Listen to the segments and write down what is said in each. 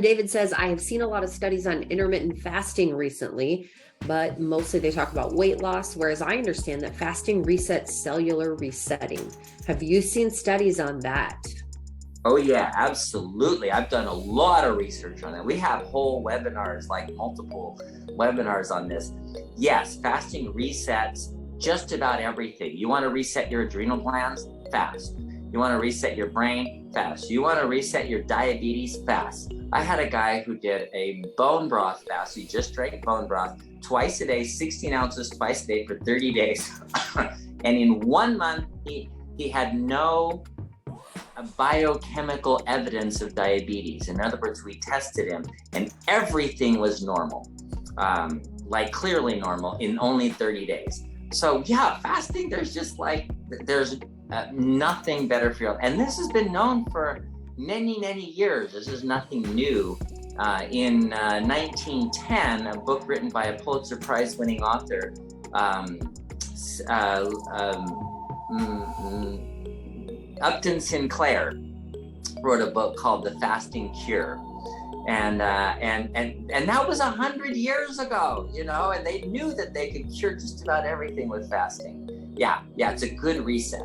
David says, I have seen a lot of studies on intermittent fasting recently, but mostly they talk about weight loss, whereas I understand that fasting resets cellular resetting. Have you seen studies on that? Oh yeah, absolutely. I've done a lot of research on it. We have whole webinars, like multiple webinars on this. Yes, fasting resets just about everything. You want to reset your adrenal glands? Fast. You want to reset your brain? Fast. You want to reset your diabetes? Fast. I had a guy who did a bone broth fast. He just drank bone broth twice a day, 16 ounces twice a day for 30 days. And in 1 month, he had no biochemical evidence of diabetes. In other words, we tested him and everything was normal, like clearly normal in only 30 days. So yeah, fasting, there's nothing better for you. And this has been known for many, many years. This is nothing new. In 1910, a book written by a Pulitzer Prize winning author, Upton Sinclair, wrote a book called The Fasting Cure. And that was 100 years ago, and they knew that they could cure just about everything with fasting. Yeah, it's a good reset.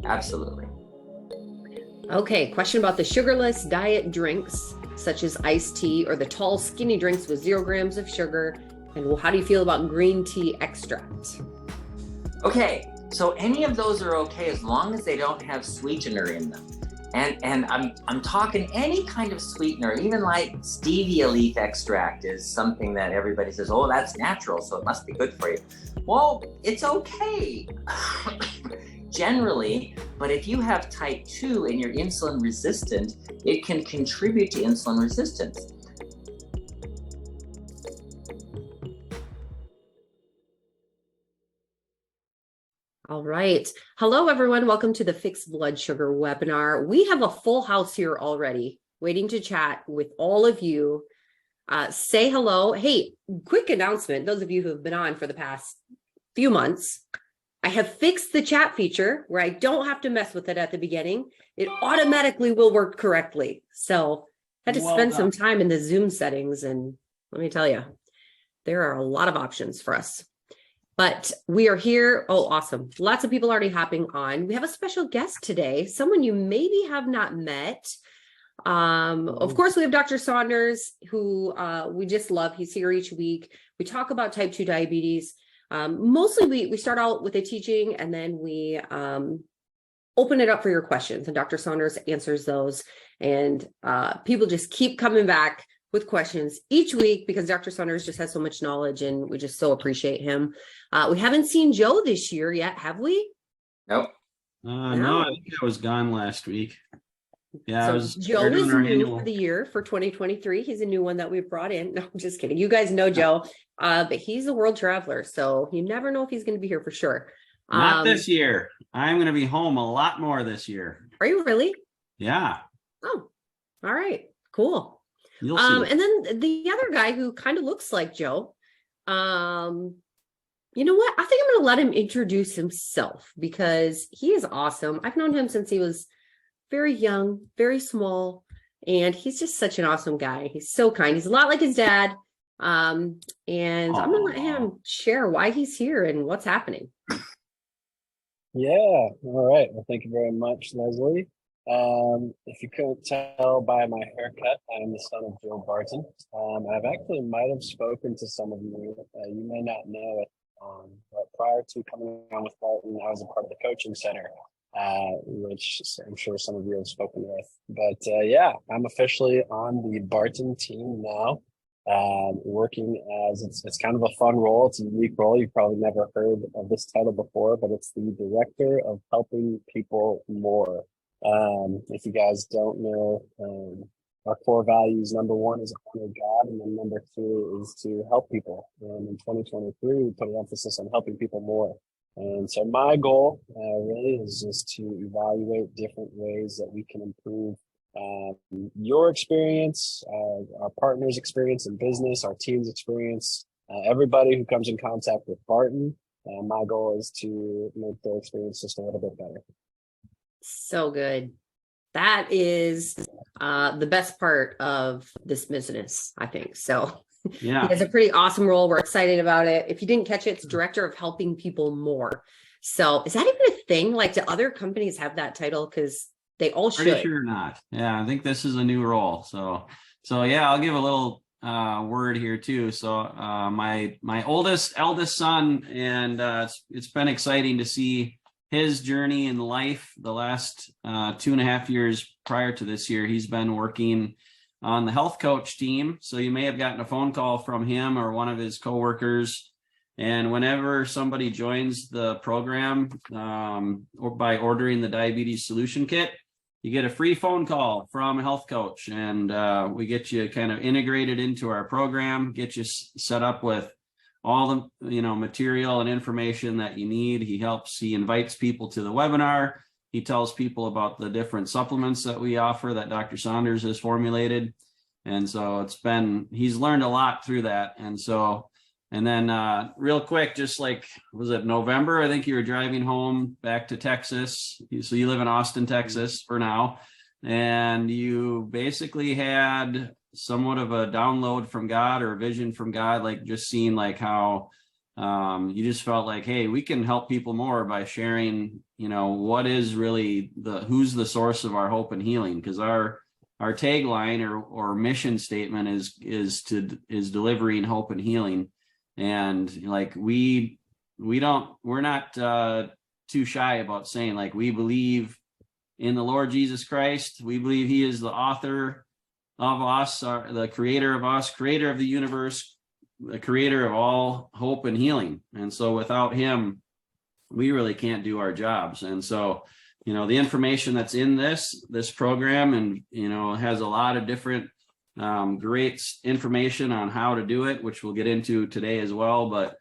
Absolutely. Okay, question about the sugarless diet drinks, such as iced tea or the tall skinny drinks with 0 grams of sugar. And how do you feel about green tea extract? Okay, so any of those are okay as long as they don't have sweetener in them. And I'm talking any kind of sweetener, even like stevia leaf extract is something that everybody says, oh, that's natural, so it must be good for you. Well, it's okay generally, but if you have type 2 and you're insulin resistant, it can contribute to insulin resistance. All right. Hello, everyone. Welcome to the Fixed Blood Sugar webinar. We have a full house here already waiting to chat with all of you. Say hello. Hey, quick announcement. Those of you who have been on for the past few months, I have fixed the chat feature where I don't have to mess with it at the beginning. It automatically will work correctly. So I had to spend some time in the Zoom settings. And let me tell you, there are a lot of options for us. But we are here. Oh, awesome. Lots of people already hopping on. We have a special guest today, someone you maybe have not met. Of course, we have Dr. Saunders, who we just love. He's here each week. We talk about type 2 diabetes. Mostly we start out with a teaching and then we open it up for your questions. And Dr. Saunders answers those. And people just keep coming back with questions each week because Dr. Saunders just has so much knowledge and we just so appreciate him. We haven't seen Joe this year yet, have we? Nope. No, I think I was gone last week. Yeah, so Joe is new for the year for 2023. He's a new one that we've brought in. No, I'm just kidding. You guys know Joe, but he's a world traveler, so you never know if he's going to be here for sure. Not this year. I'm going to be home a lot more this year. Are you really? Yeah. Oh, all right, cool. You'll see. And then the other guy who kind of looks like Joe, you know what? I think I'm going to let him introduce himself because he is awesome. I've known him since he was very young, very small, and he's just such an awesome guy. He's so kind. He's a lot like his dad. And I'm going to let him share why he's here and what's happening. Yeah. All right. Well, thank you very much, Leslie. If you couldn't tell by my haircut, I'm the son of Joe Barton. I've actually might have spoken to some of you. You may not know it, but prior to coming on with Barton, I was a part of the coaching center, which I'm sure some of you have spoken with. But yeah, I'm officially on the Barton team now, working as it's kind of a fun role. It's a unique role. You've probably never heard of this title before, but it's the Director of Helping People More. If you guys don't know, our core values, number 1 is honor God, and then number 2 is to help people. And in 2023, we put an emphasis on helping people more. And so my goal really is just to evaluate different ways that we can improve your experience, our partners' experience in business, our team's experience, everybody who comes in contact with Barton. My goal is to make their experience just a little bit better. So good. That is the best part of this business, I think. So he Yeah. has a pretty awesome role. We're excited about it. If you didn't catch it, it's Director of Helping People More. So is that even a thing? Like, do other companies have that title? Because they all Pretty should. sure not. Yeah, I think this is a new role. So yeah, I'll give a little word here too. So my eldest son, and it's been exciting to see his journey in life. The last 2.5 years prior to this year, he's been working on the health coach team. So you may have gotten a phone call from him or one of his coworkers. And whenever somebody joins the program, or by ordering the diabetes solution kit, you get a free phone call from a health coach, and we get you kind of integrated into our program, get you set up with all the material and information that you need. He invites people to the webinar. He tells people about the different supplements that we offer that Dr. Saunders has formulated. And so he's learned a lot through that. And then real quick, just like, was it November? I think you were driving home back to Texas. So you live in Austin, Texas for now. And you basically had somewhat of a download from God or a vision from God, like just seeing like how you just felt like, hey, we can help people more by sharing, what is really who's the source of our hope and healing. Because our tagline or mission statement is delivering hope and healing. And like we're not too shy about saying, like, we believe in the Lord Jesus Christ. We believe he is the author of us, the creator of us, creator of the universe, the creator of all hope and healing. And so without him, we really can't do our jobs. And so, the information that's in this program, and, has a lot of different great information on how to do it, which we'll get into today as well. But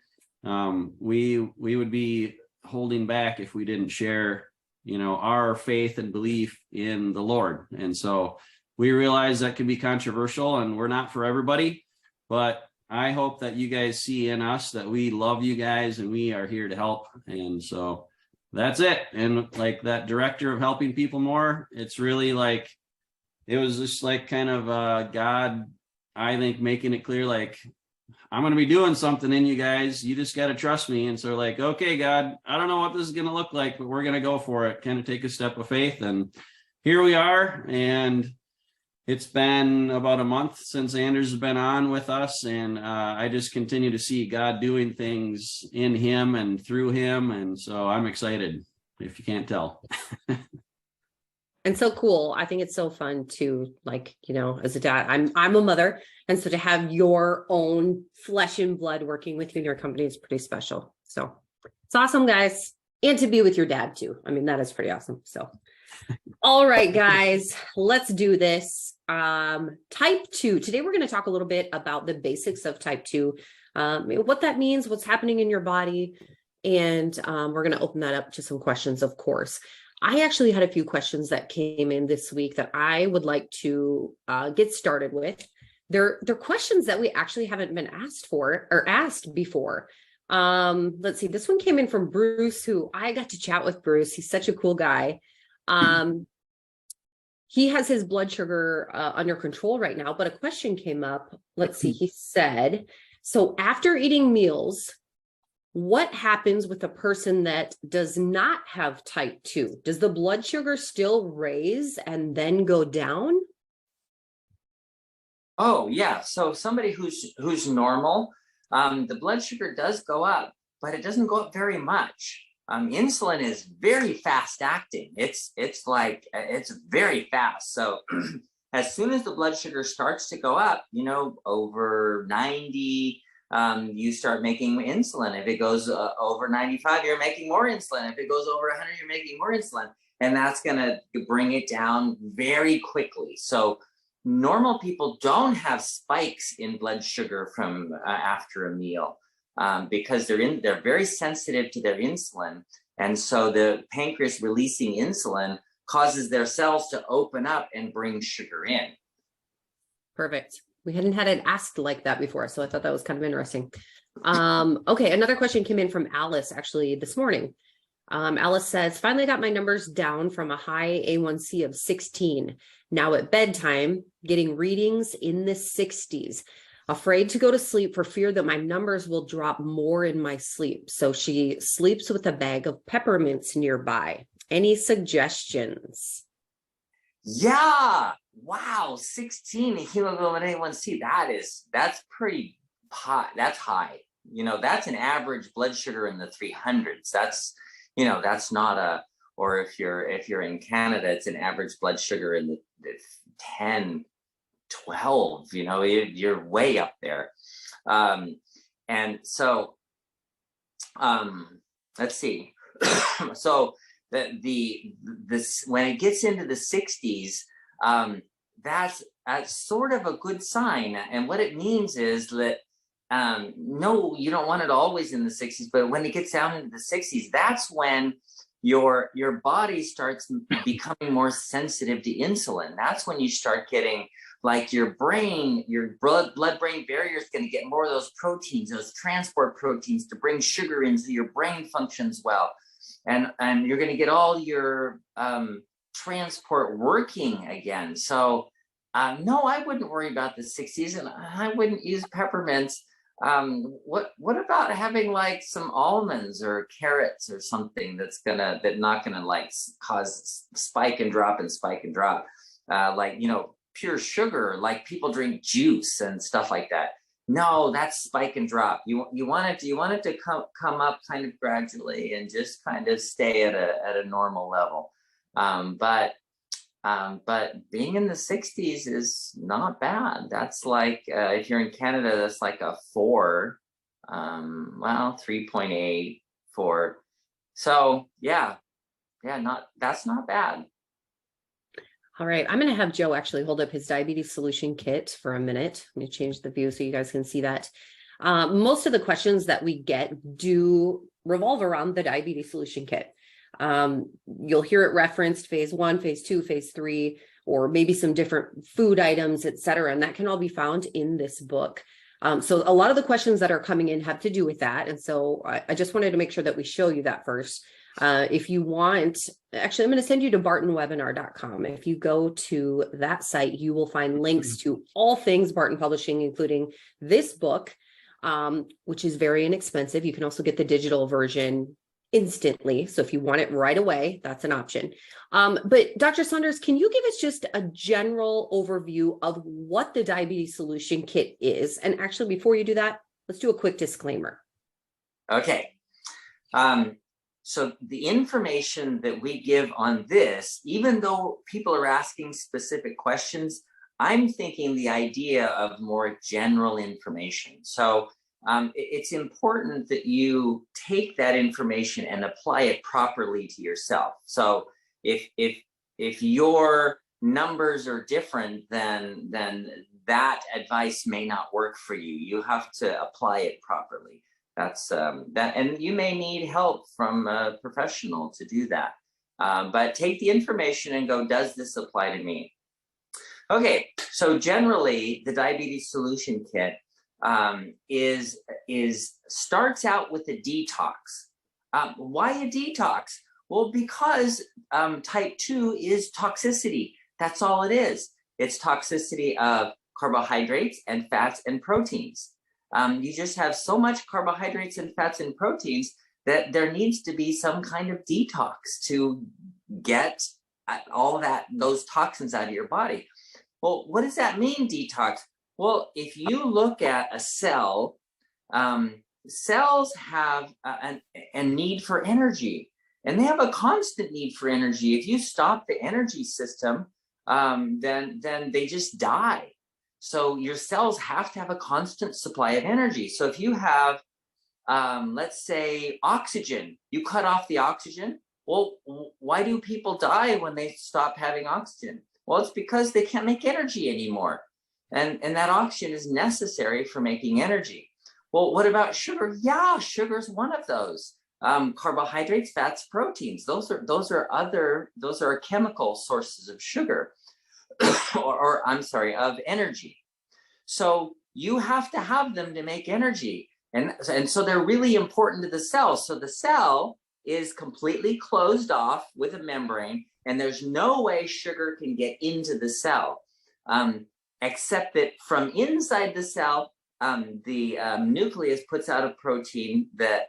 we would be holding back if we didn't share, our faith and belief in the Lord. And so we realize that can be controversial, and we're not for everybody, but I hope that you guys see in us that we love you guys and we are here to help. And so that's it. And like that Director of Helping People More, it's really like, it was just like kind of God, I think, making it clear, like, I'm going to be doing something in you guys. You just got to trust me. And so like, okay, God, I don't know what this is going to look like, but we're going to go for it. Kind of take a step of faith. And here we are. And it's been about a month since Anders has been on with us. And I just continue to see God doing things in him and through him. And so I'm excited, if you can't tell. And so cool. I think it's so fun to, like, as a dad, I'm a mother. And so to have your own flesh and blood working with you in your company is pretty special. So it's awesome, guys. And to be with your dad too. I mean, that is pretty awesome. So, all right, guys, let's do this. Type 2. Today, we're going to talk a little bit about the basics of type 2, what that means, what's happening in your body. And we're going to open that up to some questions, of course. I actually had a few questions that came in this week that I would like to get started with. They're questions that we actually haven't been asked before. Let's see. This one came in from Bruce, who I got to chat with. Bruce, he's such a cool guy. He has his blood sugar under control right now, but a question came up. Let's see. He said, so after eating meals, what happens with a person that does not have type 2? Does the blood sugar still raise and then go down? Oh, yeah. So somebody who's normal, the blood sugar does go up, but it doesn't go up very much. Insulin is very fast acting. It's very fast. So as soon as the blood sugar starts to go up, over 90, you start making insulin. If it goes over 95, you're making more insulin. If it goes over 100, you're making more insulin. And that's going to bring it down very quickly. So normal people don't have spikes in blood sugar from after a meal because they're very sensitive to their insulin. And so the pancreas releasing insulin causes their cells to open up and bring sugar in. Perfect. We hadn't had it asked like that before, so I thought that was kind of interesting. Okay, another question came in from Alice actually this morning. Alice says, finally got my numbers down from a high A1C of 16. Now at bedtime, getting readings in the 60s. Afraid to go to sleep for fear that my numbers will drop more in my sleep. So she sleeps with a bag of peppermints nearby. Any suggestions? Yeah. Wow. 16 hemoglobin A1C. That's pretty high. That's high. That's an average blood sugar in the 300s. That's not or if you're in Canada, it's an average blood sugar in the 10, 12, you're way up there. And so, let's see. So this when it gets into the 60s, that's sort of a good sign. And what it means is that no, you don't want it always in the 60s, but when it gets down into the 60s, that's when your body starts becoming more sensitive to insulin. That's when you start getting like your blood-brain barrier is going to get more of those proteins, those transport proteins to bring sugar in so your brain functions well. And you're going to get all your transport working again. So no, I wouldn't worry about the 60s, and I wouldn't use peppermints. What about having like some almonds or carrots or something that's not gonna like cause spike and drop and spike and drop, like pure sugar, like people drink juice and stuff like that. No, that's spike and drop. You want it to come up kind of gradually and just kind of stay at a normal level. But being in the 60s is not bad. That's like if you're in Canada, that's like a 4, 3.8, 4. So that's not bad. All right, I'm going to have Joe actually hold up his diabetes solution kit for a minute. I'm going to change the view so you guys can see that. Most of the questions that we get do revolve around the diabetes solution kit. You'll hear it referenced phase 1, phase 2, phase 3, or maybe some different food items, et cetera. And that can all be found in this book. So a lot of the questions that are coming in have to do with that. And so I just wanted to make sure that we show you that first. If you want, actually, I'm going to send you to bartonwebinar.com. If you go to that site, you will find links to all things Barton Publishing, including this book, which is very inexpensive. You can also get the digital version instantly. So if you want it right away, that's an option. But Dr. Saunders, can you give us just a general overview of what the diabetes solution kit is? And actually, before you do that, let's do a quick disclaimer. Okay. So the information that we give on this, even though people are asking specific questions, I'm thinking the idea of more general information. So it's important that you take that information and apply it properly to yourself. So if your numbers are different, then that advice may not work for you. You have to apply it properly. That's and you may need help from a professional to do that. But take the information and go, does this apply to me? Okay, so generally the diabetes solution kit starts out with a detox. Why a detox? Well, because type 2 is toxicity. That's all it is. It's toxicity of carbohydrates and fats and proteins. You just have so much carbohydrates and fats and proteins that there needs to be some kind of detox to get all those toxins out of your body. Well, what does that mean, detox? Well, if you look at a cell, cells have a need for energy, and they have a constant need for energy. If you stop the energy system, then they just die. So your cells have to have a constant supply of energy. So if you have, let's say, oxygen, you cut off the oxygen. Well, why do people die when they stop having oxygen? Well, it's because they can't make energy anymore. And that oxygen is necessary for making energy. Well, what about sugar? Yeah, sugar is one of those. Carbohydrates, fats, proteins. Those are chemical sources of sugar, of energy. So you have to have them to make energy, and so they're really important to the cell. So the cell is completely closed off with a membrane, and there's no way sugar can get into the cell, except that from inside the cell, the nucleus puts out a protein that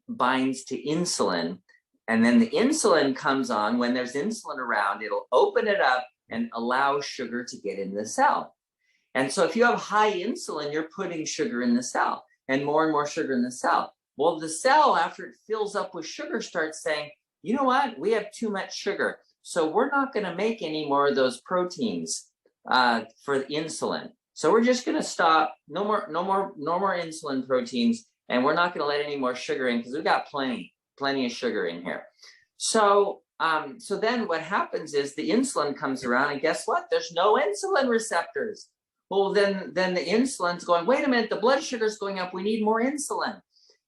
binds to insulin. And then the insulin comes on. When there's insulin around, it'll open it up and allow sugar to get in the cell. And so if you have high insulin, you're putting sugar in the cell and more sugar in the cell. Well, the cell, after it fills up with sugar, starts saying, you know what, we have too much sugar. So we're not going to make any more of those proteins for insulin. So we're just going to stop. No more insulin proteins. And we're not going to let any more sugar in because we've got plenty of sugar in here. So then what happens is the insulin comes around, and guess what? There's no insulin receptors. Well, then the insulin's going, wait a minute, the blood sugar's going up. We need more insulin.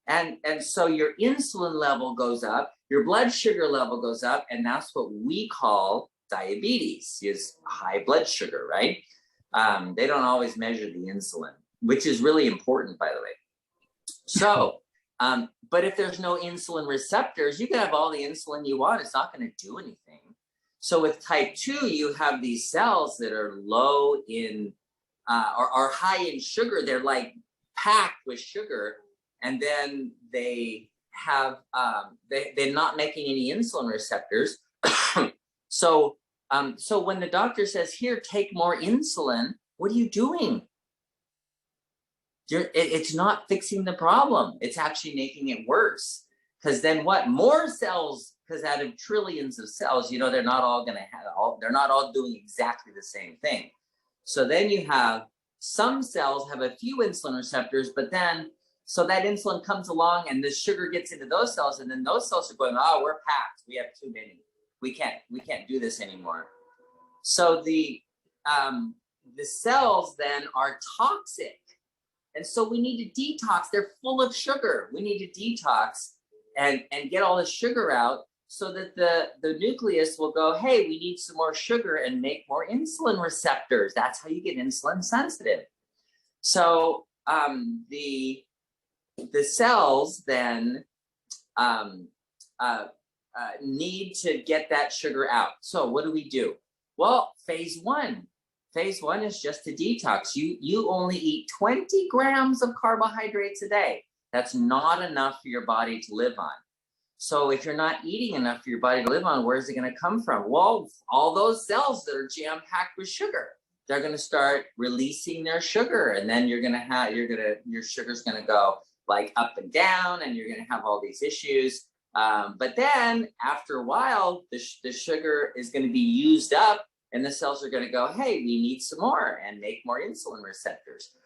And so your insulin level goes up, your blood sugar level goes up, and that's what we call diabetes, is high blood sugar, right? They don't always measure the insulin, which is really important, by the way. So, but if there's no insulin receptors, you can have all the insulin you want. It's not going to do anything. So with type 2, you have these cells that are low in, or high in sugar. They're like packed with sugar. And then they have, they're not making any insulin receptors. So when the doctor says, here, take more insulin, what are you doing? It's not fixing the problem. It's actually making it worse. Because then what? More cells, because out of trillions of cells, you know, they're not all they're not all doing exactly the same thing. So then you have some cells have a few insulin receptors, but then, so that insulin comes along and the sugar gets into those cells, and then those cells are going, oh, we're packed. We have too many. We can't do this anymore. So the cells then are toxic. And so we need to detox. They're full of sugar. We need to detox and get all the sugar out so that the nucleus will go, hey, we need some more sugar and make more insulin receptors. That's how you get insulin sensitive. So the cells then need to get that sugar out. So what do? Well, phase one. Phase one is just to detox. You only eat 20 grams of carbohydrates a day. That's not enough for your body to live on. So if you're not eating enough for your body to live on, where's it going to come from? Well, all those cells that are jam-packed with sugar, they're going to start releasing their sugar, and then your sugar's going to go like up and down, and you're going to have all these issues. But then after a while, the sugar is going to be used up, and the cells are going to go, hey, we need some more, and make more insulin receptors.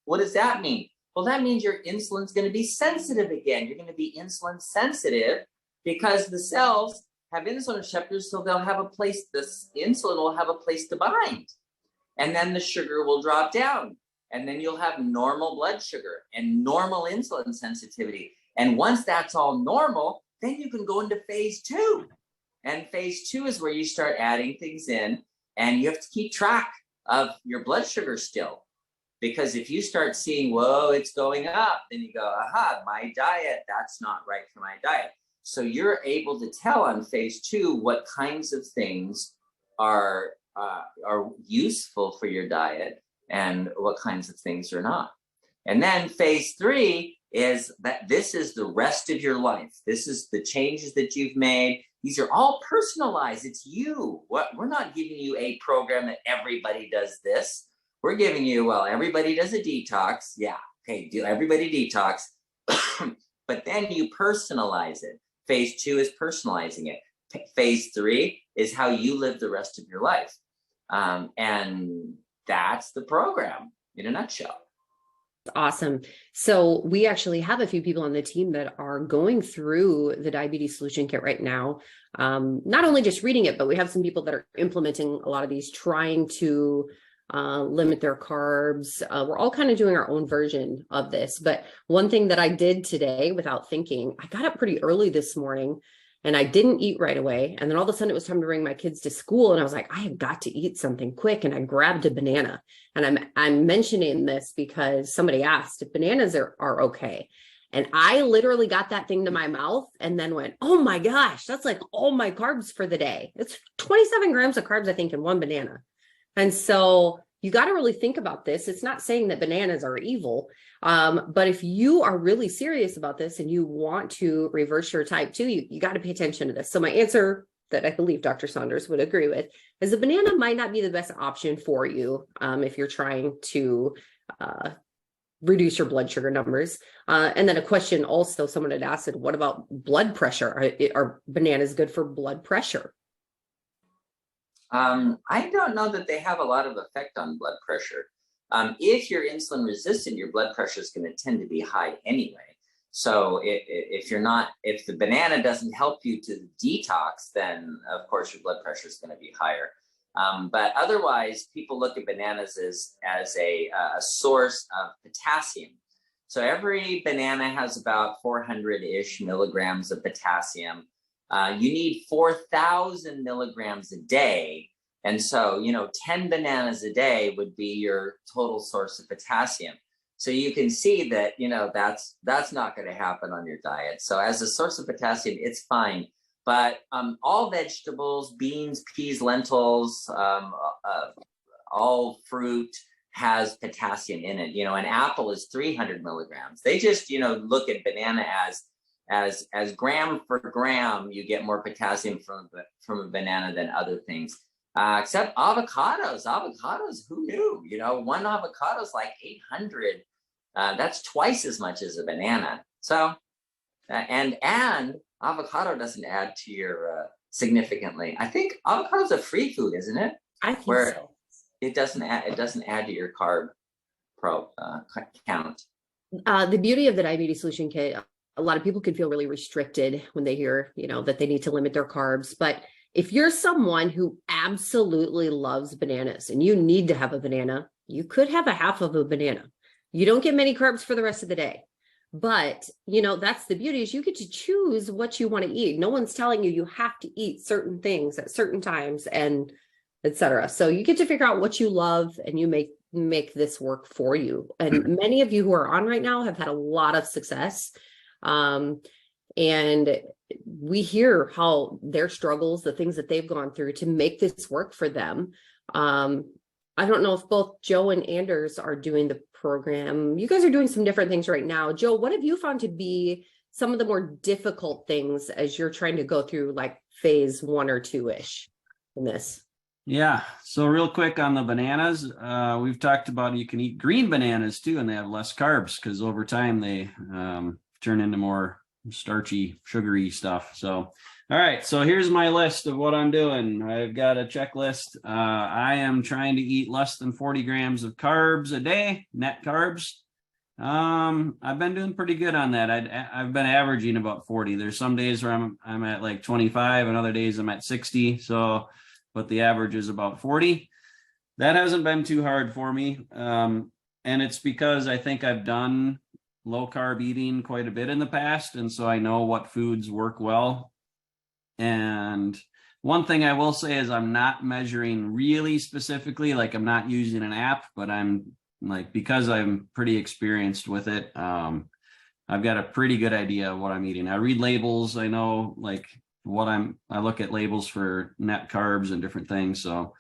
What does that mean? Well, that means your insulin's going to be sensitive again. You're going to be insulin sensitive because the cells have insulin receptors, so they'll have a place, this insulin will have a place to bind. And then the sugar will drop down. And then you'll have normal blood sugar and normal insulin sensitivity. And once that's all normal, then you can go into phase two. And phase two is where you start adding things in, and you have to keep track of your blood sugar still. Because if you start seeing, whoa, it's going up, then you go, aha, my diet, that's not right for my diet. So you're able to tell on phase two what kinds of things are useful for your diet and what kinds of things are not. And then phase three is that this is the rest of your life. This is the changes that you've made. These are all personalized. It's you. We're not giving you a program that everybody does this. We're giving you, well, everybody does a detox. Yeah, okay, everybody detox. But then you personalize it. Phase two is personalizing it. Phase three is how you live the rest of your life. And that's the program in a nutshell. Awesome. So we actually have a few people on the team that are going through the diabetes solution kit right now. Not only just reading it, but we have some people that are implementing a lot of these, trying to limit their carbs. We're all kind of doing our own version of this. But one thing that I did today without thinking, I got up pretty early this morning and I didn't eat right away. And then all of a sudden it was time to bring my kids to school. And I was like, I have got to eat something quick. And I grabbed a banana. And I'm mentioning this because somebody asked if bananas are okay. And I literally got that thing to my mouth and then went, oh my gosh, that's like all my carbs for the day. It's 27 grams of carbs, I think, in one banana. And so you got to really think about this. It's not saying that bananas are evil, but if you are really serious about this and you want to reverse your type 2, you got to pay attention to this. So my answer that I believe Dr. Saunders would agree with is a banana might not be the best option for you if you're trying to reduce your blood sugar numbers. And then a question also someone had asked, what about blood pressure? Are bananas good for blood pressure? I don't know that they have a lot of effect on blood pressure. If you're insulin resistant, your blood pressure is going to tend to be high anyway. So if the banana doesn't help you to detox, then of course your blood pressure is going to be higher. But otherwise, people look at bananas as a source of potassium. So every banana has about 400-ish milligrams of potassium. You need 4,000 milligrams a day. And so, 10 bananas a day would be your total source of potassium. So you can see that, that's not going to happen on your diet. So as a source of potassium, it's fine. But all vegetables, beans, peas, lentils, all fruit has potassium in it. An apple is 300 milligrams. They just, look at banana as gram for gram, you get more potassium from a banana than other things. Except avocados. Avocados, who knew? One avocado is like 800. That's twice as much as a banana. So, and avocado doesn't add to your significantly. I think avocado is a free food, isn't it? I think so. It doesn't add to your carb count. The beauty of the diabetes solution kit, a lot of people can feel really restricted when they hear, that they need to limit their carbs. But if you're someone who absolutely loves bananas and you need to have a banana, you could have a half of a banana. You don't get many carbs for the rest of the day. But, that's the beauty is you get to choose what you want to eat. No one's telling you have to eat certain things at certain times and etc. So you get to figure out what you love and you make this work for you. And many of you who are on right now have had a lot of success. And we hear how their struggles, the things that they've gone through to make this work for them. I don't know if both Joe and Anders are doing the program. You guys are doing some different things right now. Joe, what have you found to be some of the more difficult things as you're trying to go through like phase 1 or 2-ish in this? Yeah. So real quick on the bananas, we've talked about you can eat green bananas too, and they have less carbs because over time they turn into more starchy, sugary stuff. So, all right. So here's my list of what I'm doing. I've got a checklist. I am trying to eat less than 40 grams of carbs a day, net carbs. I've been doing pretty good on that. I've been averaging about 40. There's some days where I'm at like 25 and other days I'm at 60. So, but the average is about 40. That hasn't been too hard for me. And it's because I think I've done low carb eating quite a bit in the past. And so I know what foods work well. And one thing I will say is I'm not measuring really specifically, like I'm not using an app, but I'm like, because I'm pretty experienced with it, I've got a pretty good idea of what I'm eating. I read labels. I know like I look at labels for net carbs and different things. So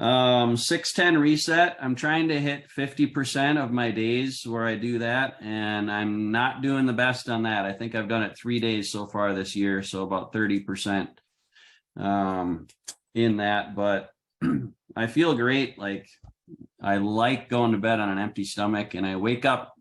6-10 reset. I'm trying to hit 50% of my days where I do that. And I'm not doing the best on that. I think I've done it 3 days so far this year. So about 30% in that, but I feel great. Like I like going to bed on an empty stomach and I wake up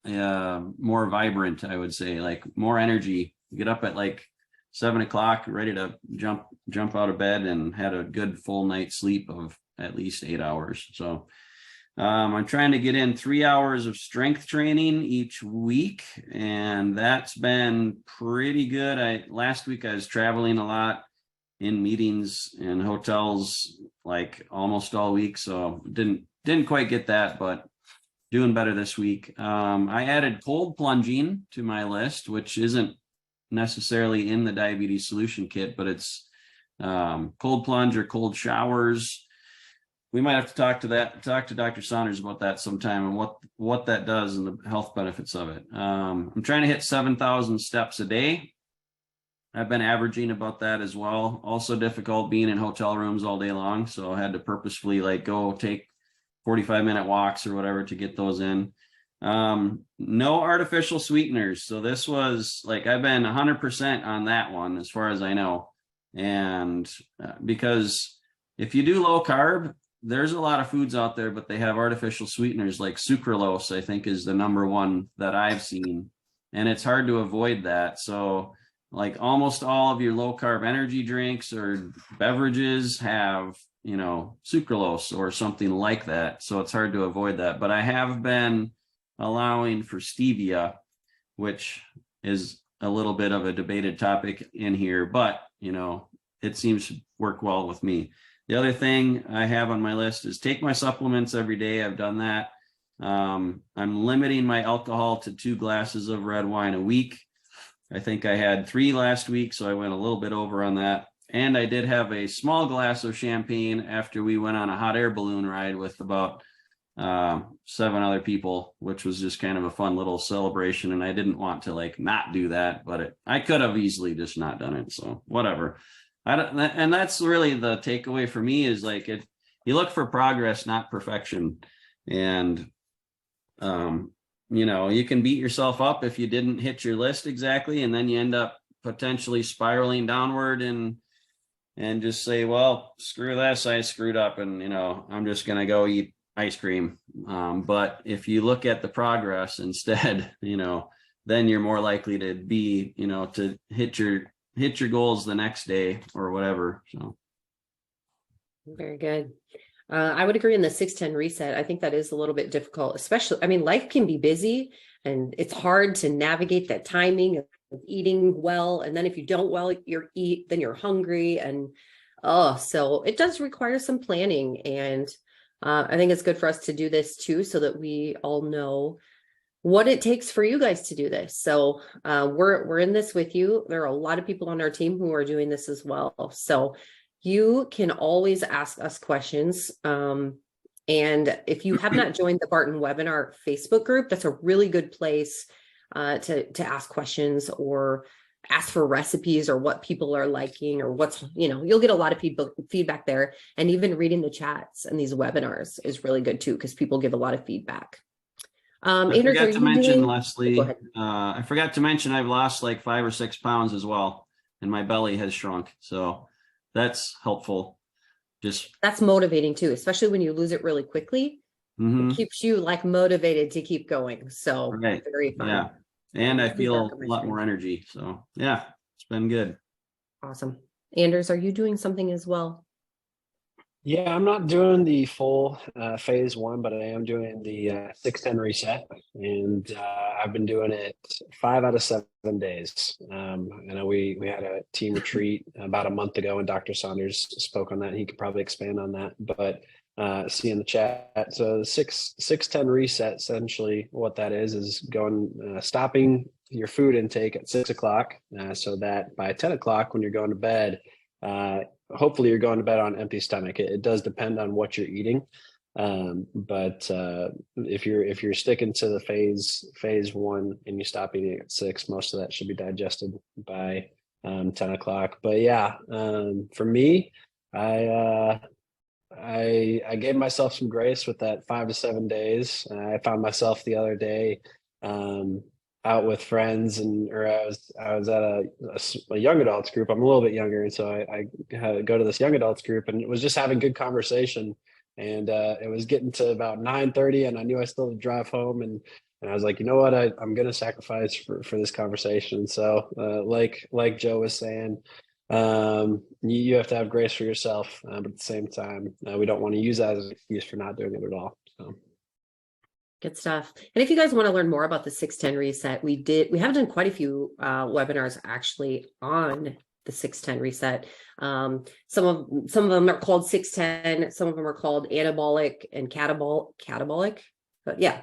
more vibrant, I would say, like more energy. Get up at like 7 o'clock, ready to jump out of bed and had a good full night's sleep of at least 8 hours. So I'm trying to get in 3 hours of strength training each week, and that's been pretty good. Last week I was traveling a lot in meetings and hotels like almost all week, so didn't quite get that, but doing better this week. I added cold plunging to my list, which isn't necessarily in the diabetes solution kit, but it's cold plunge or cold showers. we might have to talk to Dr. Saunders about that sometime and what that does and the health benefits of it. I'm trying to hit 7,000 steps a day. I've been averaging about that as well. Also difficult being in hotel rooms all day long. So I had to purposefully like go take 45-minute walks or whatever to get those in. No artificial sweeteners. So this was like, I've been 100% on that one as far as I know. And because if you do low carb, there's a lot of foods out there, but they have artificial sweeteners like sucralose, I think is the number one that I've seen. And it's hard to avoid that. So like almost all of your low carb energy drinks or beverages have, you know, sucralose or something like that. So it's hard to avoid that. But I have been allowing for stevia, which is a little bit of a debated topic in here, but you know, it seems to work well with me. The other thing I have on my list is take my supplements every day. I've done that. I'm limiting my alcohol to 2 glasses of red wine a week. I think I had 3 last week, so I went a little bit over on that. And I did have a small glass of champagne after we went on a hot air balloon ride with about 7 other people, which was just kind of a fun little celebration. And I didn't want to like not do that, but I could have easily just not done it. So whatever. And that's really the takeaway for me is like you look for progress, not perfection. And, you know, you can beat yourself up if you didn't hit your list exactly. And then you end up potentially spiraling downward and just say, well, screw this, I screwed up. And, you know, I'm just going to go eat ice cream. But if you look at the progress instead, you know, then you're more likely to be, you know, to hit your goals the next day or whatever. So Very good. I would agree in the 6-10 reset. I think that is a little bit difficult, especially, I mean, life can be busy and it's hard to navigate that timing of eating well. And then if you don't eat, then you're hungry. And so it does require some planning. And I think it's good for us to do this too, so that we all know what it takes for you guys to do this. So we're in this with you. There are a lot of people on our team who are doing this as well. So you can always ask us questions. And if you have not joined the Barton webinar Facebook group, that's a really good place to ask questions or ask for recipes or what people are liking or what's, you know, you'll get a lot of people feedback there. And even reading the chats and these webinars is really good too, because people give a lot of feedback. I forgot to mention, Leslie, I forgot to mention I've lost like 5 or 6 pounds as well, and my belly has shrunk. So that's helpful. That's motivating too, especially when you lose it really quickly. It keeps you like motivated to keep going. So very fun. Yeah. And I feel a lot more energy. So yeah, it's been good. Awesome. Anders, are you doing something as well? Yeah, I'm not doing the full phase 1, but I am doing the 6-10 reset, and I've been doing it 5 out of 7 days. I know we had a team retreat about a month ago, and Dr. Saunders spoke on that. He could probably expand on that, but see in the chat. So the 6-10 reset, essentially what that is going stopping your food intake at 6 o'clock, so that by 10 o'clock when you're going to bed, hopefully you're going to bed on empty stomach. It does depend on what you're eating. But if you're sticking to the phase 1 and you stop eating at 6, most of that should be digested by 10 o'clock. But yeah, for me, I gave myself some grace with that 5 to 7 days. I found myself the other day out with friends, or I was at a young adults group. I'm a little bit younger, and so I go to this young adults group, and it was just having good conversation. And it was getting to about 9:30, and I knew I still had to drive home, and I was like, you know what, I'm going to sacrifice for this conversation. So like Joe was saying, you have to have grace for yourself, but at the same time, we don't want to use that as an excuse for not doing it at all. So. Good stuff. And if you guys want to learn more about the 6-10 reset, we have done quite a few webinars actually on the 6-10 reset. Some of them are called 6-10. Some of them are called anabolic and catabolic. But yeah.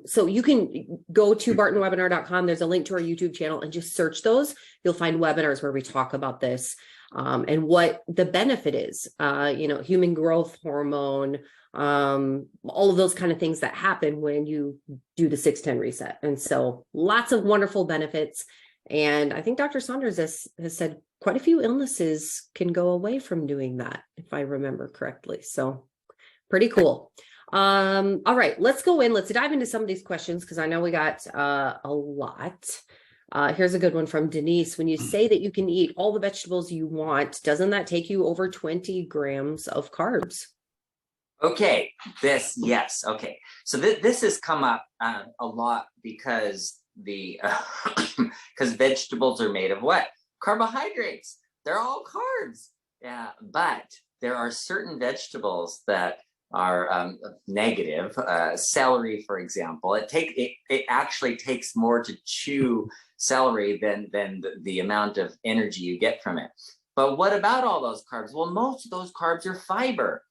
So you can go to bartonwebinar.com. There's a link to our YouTube channel and just search those. You'll find webinars where we talk about this. and what the benefit is, human growth hormone, all of those kind of things that happen when you do the 610 reset. And so lots of wonderful benefits. And I think Dr. Saunders has said quite a few illnesses can go away from doing that, if I remember correctly. So pretty cool. All right, let's go in. Let's dive into some of these questions because I know we got a lot. Here's a good one from Denise. When you say that you can eat all the vegetables you want, doesn't that take you over 20 grams of carbs? Okay, yes. Okay, so this has come up a lot because because vegetables are made of what? Carbohydrates. They're all carbs. Yeah, but there are certain vegetables that are negative. Celery, for example, it actually takes more to chew celery than the amount of energy you get from it. But what about all those carbs? Well, most of those carbs are fiber.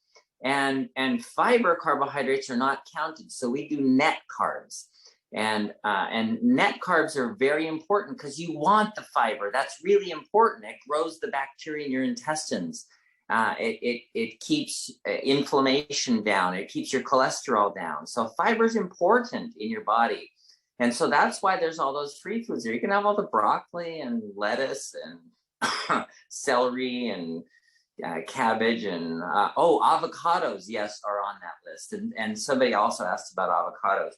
And fiber carbohydrates are not counted, so we do net carbs, and net carbs are very important because you want the fiber. That's really important. It grows the bacteria in your intestines. It keeps inflammation down. It keeps your cholesterol down. So fiber is important in your body, and so that's why there's all those free foods there. You can have all the broccoli and lettuce and celery and cabbage and avocados, yes, are on that list. And somebody also asked about avocados.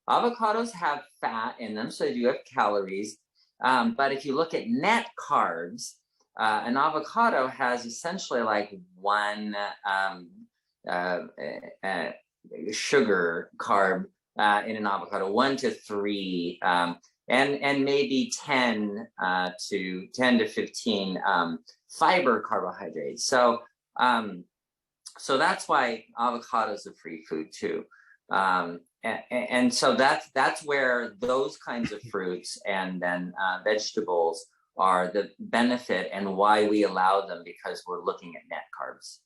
Avocados have fat in them, so they do have calories. But if you look at net carbs, an avocado has essentially like one sugar carb in an avocado, 1 to 3, and maybe 10 to 15 fiber carbohydrates. So that's why avocados are free food too. And so that's where those kinds of fruits and then vegetables are the benefit and why we allow them, because we're looking at net carbs.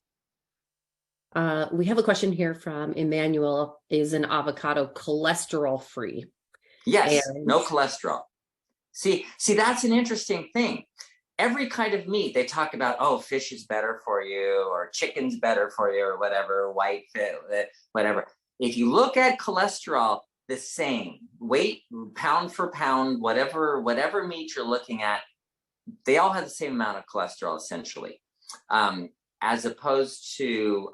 We have a question here from Emmanuel. Is an avocado cholesterol free? Yes, no cholesterol. See, that's an interesting thing. Every kind of meat, they talk about, oh, fish is better for you, or chicken's better for you, or whatever, white fish, whatever. If you look at cholesterol, the same weight, pound for pound, whatever meat you're looking at, they all have the same amount of cholesterol, essentially. As opposed to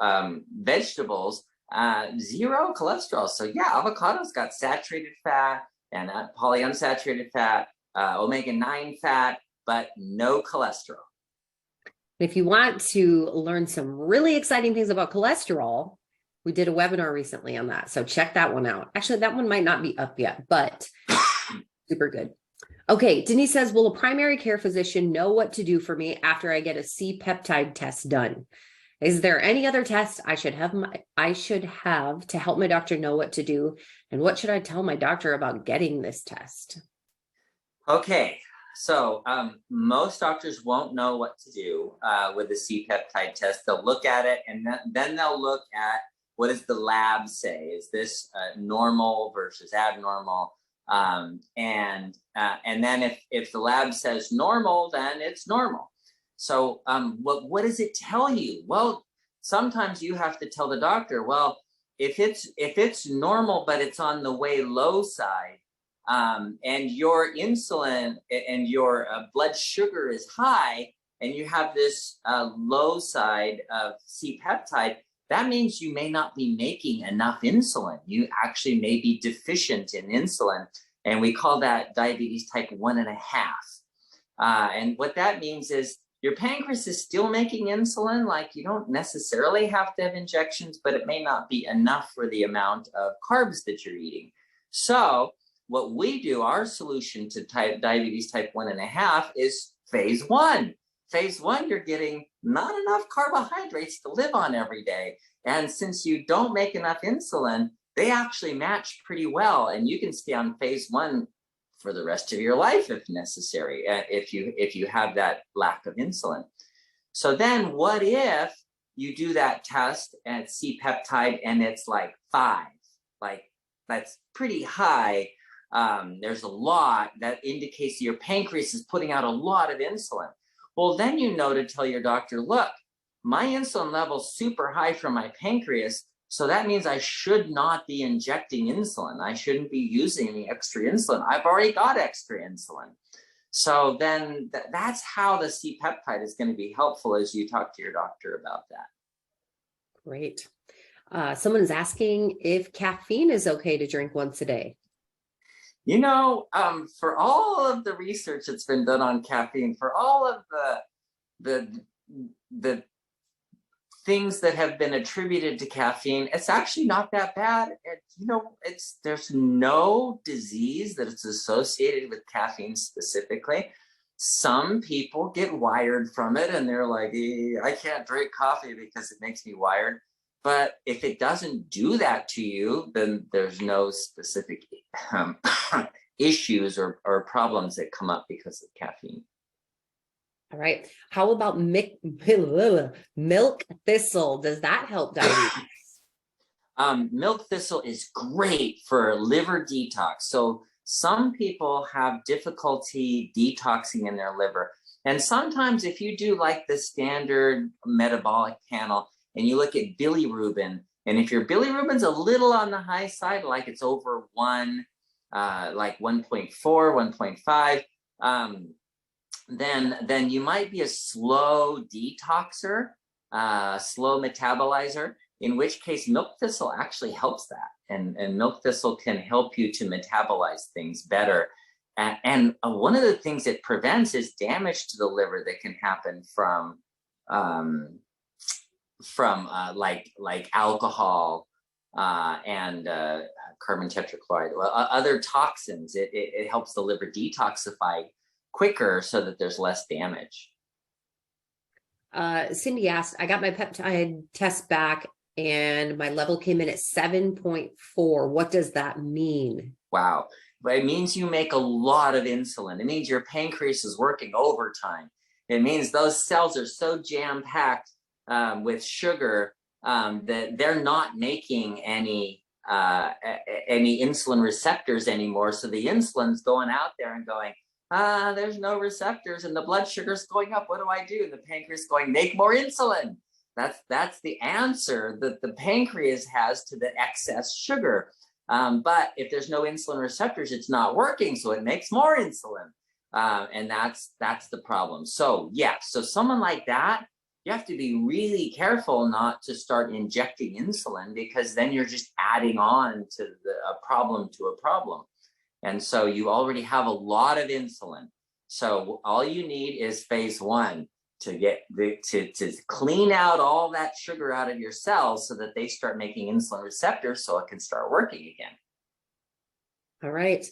vegetables, 0 cholesterol. So yeah, avocados got saturated fat and polyunsaturated fat, omega-9 fat, but no cholesterol. If you want to learn some really exciting things about cholesterol, we did a webinar recently on that. So check that one out. Actually, that one might not be up yet, but super good. Okay, Denise says, will a primary care physician know what to do for me after I get a C-peptide test done? Is there any other test I should have to help my doctor know what to do? And what should I tell my doctor about getting this test? Okay, so most doctors won't know what to do with the C-peptide test. They'll look at it, and then they'll look at, what does the lab say? Is this normal versus abnormal? And then if the lab says normal, then it's normal. So what does it tell you? Well, sometimes you have to tell the doctor, well, if it's normal, but it's on the way low side, and your insulin and your blood sugar is high, and you have this low side of C-peptide, that means you may not be making enough insulin. You actually may be deficient in insulin. And we call that diabetes type 1.5. And what that means is your pancreas is still making insulin. Like, you don't necessarily have to have injections, but it may not be enough for the amount of carbs that you're eating. So what we do, our solution to diabetes type 1.5 is phase 1. Phase 1, you're getting not enough carbohydrates to live on every day. And since you don't make enough insulin, they actually match pretty well, and you can stay on phase 1 for the rest of your life if necessary, if you have that lack of insulin. So then what if you do that test at C-peptide and it's like 5? Like, that's pretty high. There's a lot that indicates your pancreas is putting out a lot of insulin. Well, then you know to tell your doctor, look, my insulin level's super high from my pancreas, so that means I should not be injecting insulin. I shouldn't be using any extra insulin. I've already got extra insulin. So then that's how the C-peptide is going to be helpful as you talk to your doctor about that. Great. Someone's asking if caffeine is okay to drink once a day. You know, for all of the research that's been done on caffeine, for all of the things that have been attributed to caffeine, it's actually not that bad. There's no disease that is associated with caffeine specifically. Some people get wired from it and they're like, I can't drink coffee because it makes me wired. But if it doesn't do that to you, then there's no specific issues or problems that come up because of caffeine. All right. How about milk thistle? Does that help diabetes? Milk thistle is great for liver detox. So some people have difficulty detoxing in their liver. And sometimes if you do like the standard metabolic panel and you look at bilirubin, and if your bilirubin's a little on the high side, like it's over 1, like 1.4, 1.5, then you might be a slow detoxer, slow metabolizer, in which case milk thistle actually helps that. And milk thistle can help you to metabolize things better. And one of the things it prevents is damage to the liver that can happen from like alcohol and carbon tetrachloride, other toxins. It helps the liver detoxify quicker so that there's less damage. Cindy asked, I got my peptide test back and my level came in at 7.4. What does that mean? Wow. But it means you make a lot of insulin. It means your pancreas is working overtime. It means those cells are so jam-packed with sugar that they're not making any insulin receptors anymore. So the insulin's going out there and going, there's no receptors and the blood sugar's going up. What do I do? And the pancreas going, make more insulin. That's the answer that the pancreas has to the excess sugar. But if there's no insulin receptors, it's not working. So it makes more insulin. And that's the problem. So yeah, so someone like that, you have to be really careful not to start injecting insulin, because then you're just adding on to a problem to a problem. And so you already have a lot of insulin. So all you need is phase 1 to get to clean out all that sugar out of your cells so that they start making insulin receptors so it can start working again. All right.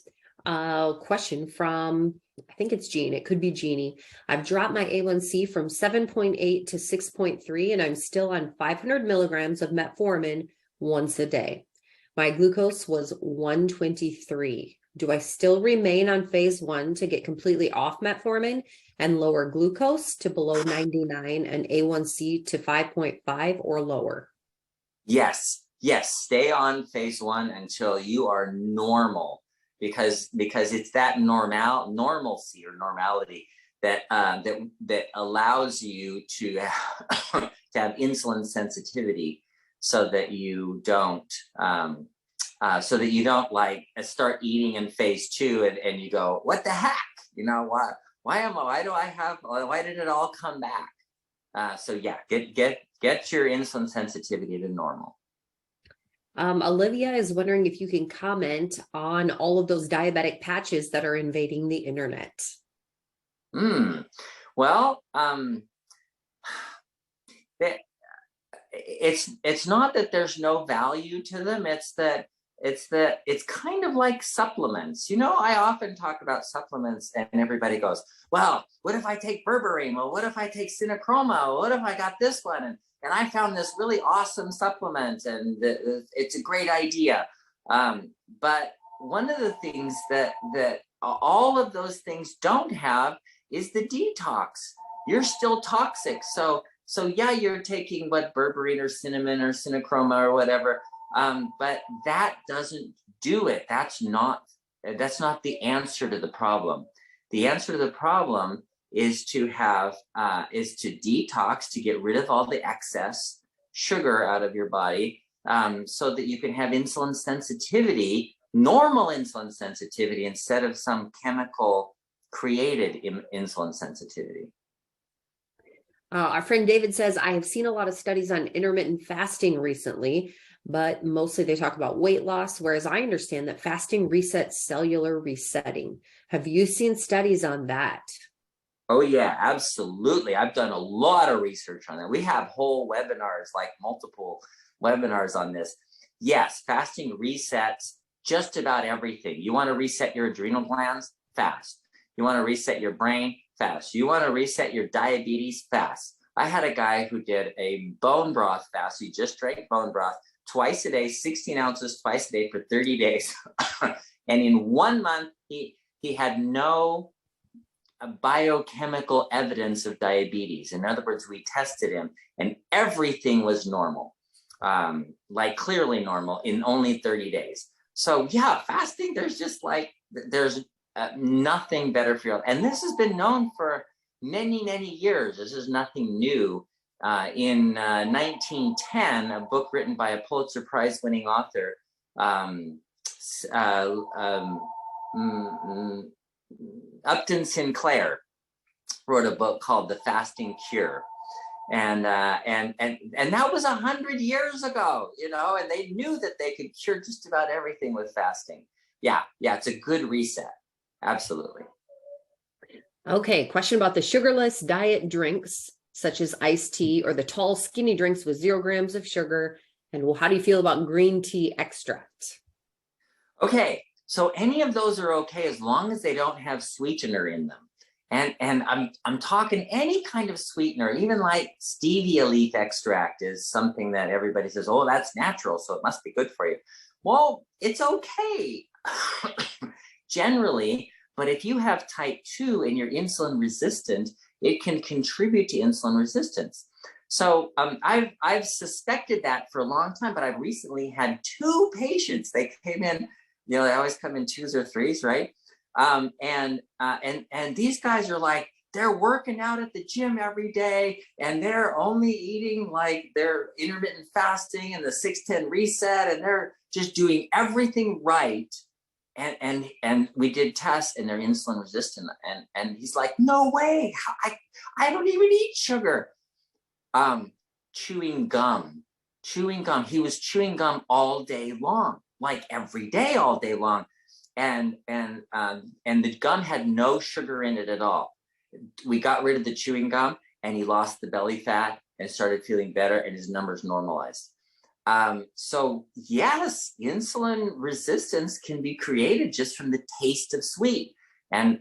Question from, I think it's Jean. It could be Jeannie. I've dropped my A1C from 7.8 to 6.3, and I'm still on 500 milligrams of metformin once a day. My glucose was 123. Do I still remain on phase 1 to get completely off metformin and lower glucose to below 99 and A1C to 5.5 or lower? Yes. Stay on phase 1 until you are normal, because it's that normalcy or normality that allows you to have insulin sensitivity, so that you don't like start eating in phase 2 and you go, what the heck? Why did it all come back? So yeah, get your insulin sensitivity to normal. Olivia is wondering if you can comment on all of those diabetic patches that are invading the internet. Well, it's not that there's no value to them. It's kind of like supplements. I often talk about supplements and everybody goes, well, what if I take berberine? Well, what if I take synochroma? What if I got this one? And I found this really awesome supplement and it's a great idea. But one of the things that all of those things don't have is the detox. You're still toxic. So yeah, you're taking berberine or cinnamon or synochroma or whatever. But that doesn't do it. That's not the answer to the problem. The answer to the problem is to detox, to get rid of all the excess sugar out of your body, so that you can have insulin sensitivity, normal insulin sensitivity, instead of some chemical created insulin sensitivity. Our friend David says, I have seen a lot of studies on intermittent fasting recently, but mostly they talk about weight loss, whereas I understand that fasting resets cellular resetting. Have you seen studies on that? Oh yeah, absolutely. I've done a lot of research on that. We have whole webinars, like multiple webinars on this. Yes, fasting resets just about everything. You want to reset your adrenal glands? Fast. You want to reset your brain? Fast. You want to reset your diabetes? Fast. I had a guy who did a bone broth fast. He just drank bone broth twice a day, 16 ounces twice a day for 30 days. And in 1 month, he had no biochemical evidence of diabetes. In other words, we tested him and everything was normal, like clearly normal in only 30 days. So yeah, fasting, there's nothing better for you. And this has been known for many, many years. This is nothing new. In 1910, a book written by a Pulitzer Prize winning author, Upton Sinclair, wrote a book called The Fasting Cure. And that was 100 years ago, and they knew that they could cure just about everything with fasting. Yeah, it's a good reset. Absolutely. Okay, question about the sugarless diet drinks, such as iced tea or the tall, skinny drinks with 0 grams of sugar. And how do you feel about green tea extract? Okay, so any of those are okay as long as they don't have sweetener in them. And I'm talking any kind of sweetener, even like stevia leaf extract is something that everybody says, oh, that's natural, so it must be good for you. Well, it's okay generally, but if you have type 2 and you're insulin resistant, it can contribute to insulin resistance. So I've suspected that for a long time, but I've recently had 2 patients. They came in, they always come in 2s or 3s, right? And these guys are like, they're working out at the gym every day and they're only eating like their intermittent fasting and the 6-10 reset, and they're just doing everything right. And we did tests and they're insulin resistant. And he's like, no way, I don't even eat sugar. Chewing gum. He was chewing gum all day long, like every day, all day long. And the gum had no sugar in it at all. We got rid of the chewing gum and he lost the belly fat and started feeling better and his numbers normalized. So yes, insulin resistance can be created just from the taste of sweet. And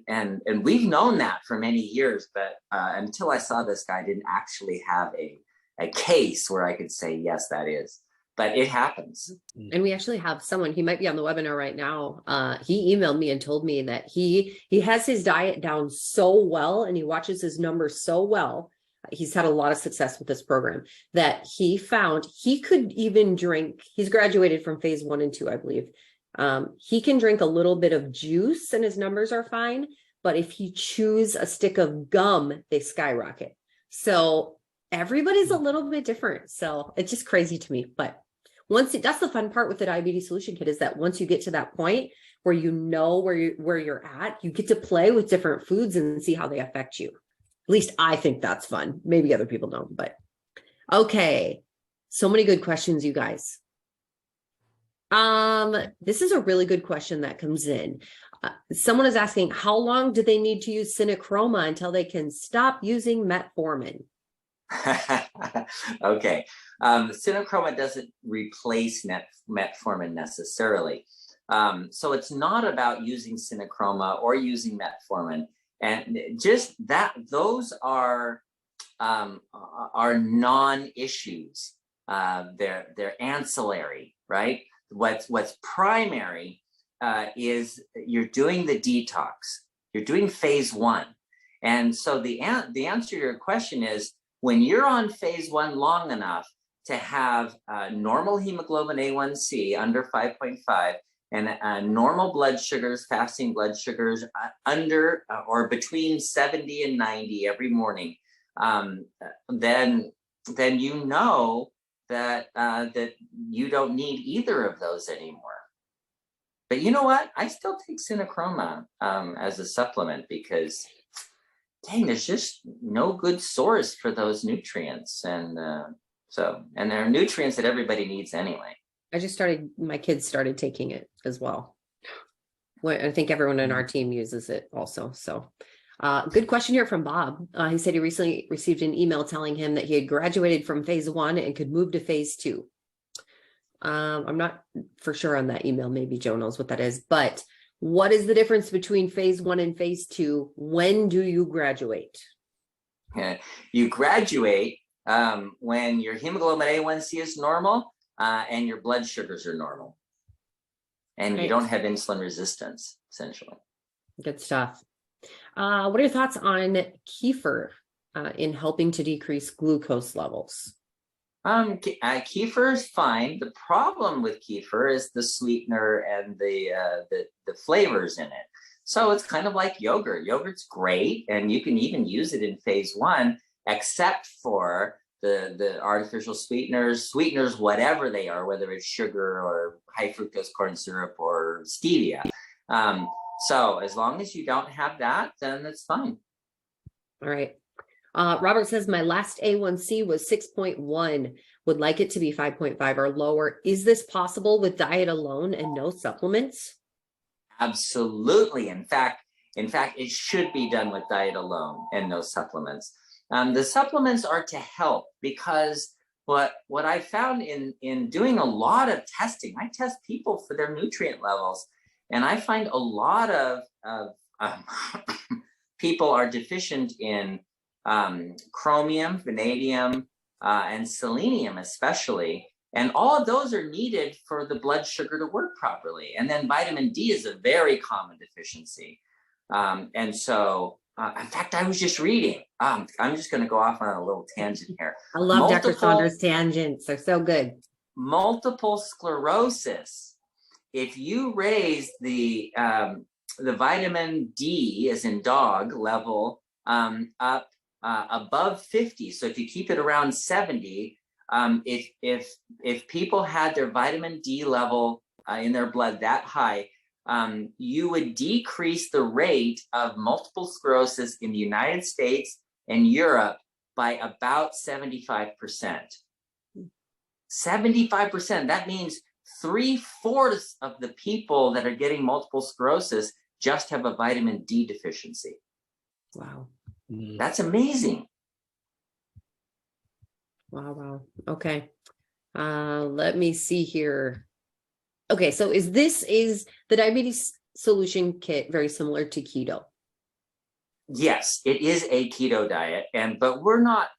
we've known that for many years, but until I saw this guy, I didn't actually have a case where I could say, yes, that is. But it happens. And we actually have someone, he might be on the webinar right now. He emailed me and told me that he has his diet down so well and he watches his numbers so well. He's had a lot of success with this program that he found he could even drink. He's graduated from phase 1 and 2, I believe. He can drink a little bit of juice and his numbers are fine. But if he chews a stick of gum, they skyrocket. So everybody's a little bit different. So it's just crazy to me. But that's the fun part with the Diabetes Solution Kit, is that once you get to that point where you know where you're at, you get to play with different foods and see how they affect you. At least I think that's fun. Maybe other people don't, but okay. So many good questions, you guys. This is a really good question that comes in. Someone is asking, how long do they need to use Synachroma until they can stop using metformin? Okay. Synachroma doesn't replace metformin necessarily. So it's not about using Synachroma or using metformin. And just that, those are non-issues. They're ancillary, right? What's primary is you're doing the detox. You're doing phase 1. And so the answer to your question is, when you're on phase 1 long enough to have normal hemoglobin A1C under 5.5 And normal blood sugars, fasting blood sugars, under or between 70 and 90 every morning, then you know that that you don't need either of those anymore. But you know what? I still take Synachroma as a supplement because, dang, there's just no good source for those nutrients, and there are nutrients that everybody needs anyway. My kids started taking it as well. I think everyone in our team uses it also. So good question here from Bob. He said he recently received an email telling him that he had graduated from phase 1 and could move to phase 2. I'm not for sure on that email. Maybe Joe knows what that is, but what is the difference between phase 1 and phase 2? When do you graduate? You graduate when your hemoglobin A1C is normal and your blood sugars are normal. And you don't have insulin resistance, essentially. Good stuff. What are your thoughts on kefir in helping to decrease glucose levels? Kefir is fine. The problem with kefir is the sweetener and the flavors in it. So it's kind of like yogurt. Yogurt's great, and you can even use it in phase 1, except for the artificial sweeteners, whatever they are, whether it's sugar or high fructose corn syrup or stevia. So as long as you don't have that, then it's fine. All right. Robert says, my last A1C was 6.1, would like it to be 5.5 or lower. Is this possible with diet alone and no supplements? Absolutely. In fact, it should be done with diet alone and no supplements. The supplements are to help, because what I found in doing a lot of testing, I test people for their nutrient levels, and I find a lot of people are deficient in chromium, vanadium, and selenium especially. And all of those are needed for the blood sugar to work properly. And then vitamin D is a very common deficiency. And so, in fact, I was just reading, I'm just going to go off on a little tangent here. I love Dr. Saunders' tangents. They're so good. Multiple sclerosis. If you raise the vitamin D, as in dog, level up above 50, so if you keep it around 70, if people had their vitamin D level in their blood that high, you would decrease the rate of multiple sclerosis in the United States and Europe by about 75%. 75%. That means 3/4 of the people that are getting multiple sclerosis just have a vitamin D deficiency. Wow. That's amazing. Wow. Okay. Let me see here. Okay. So is the diabetes solution kit very similar to keto? Yes, it is a keto diet, but we're not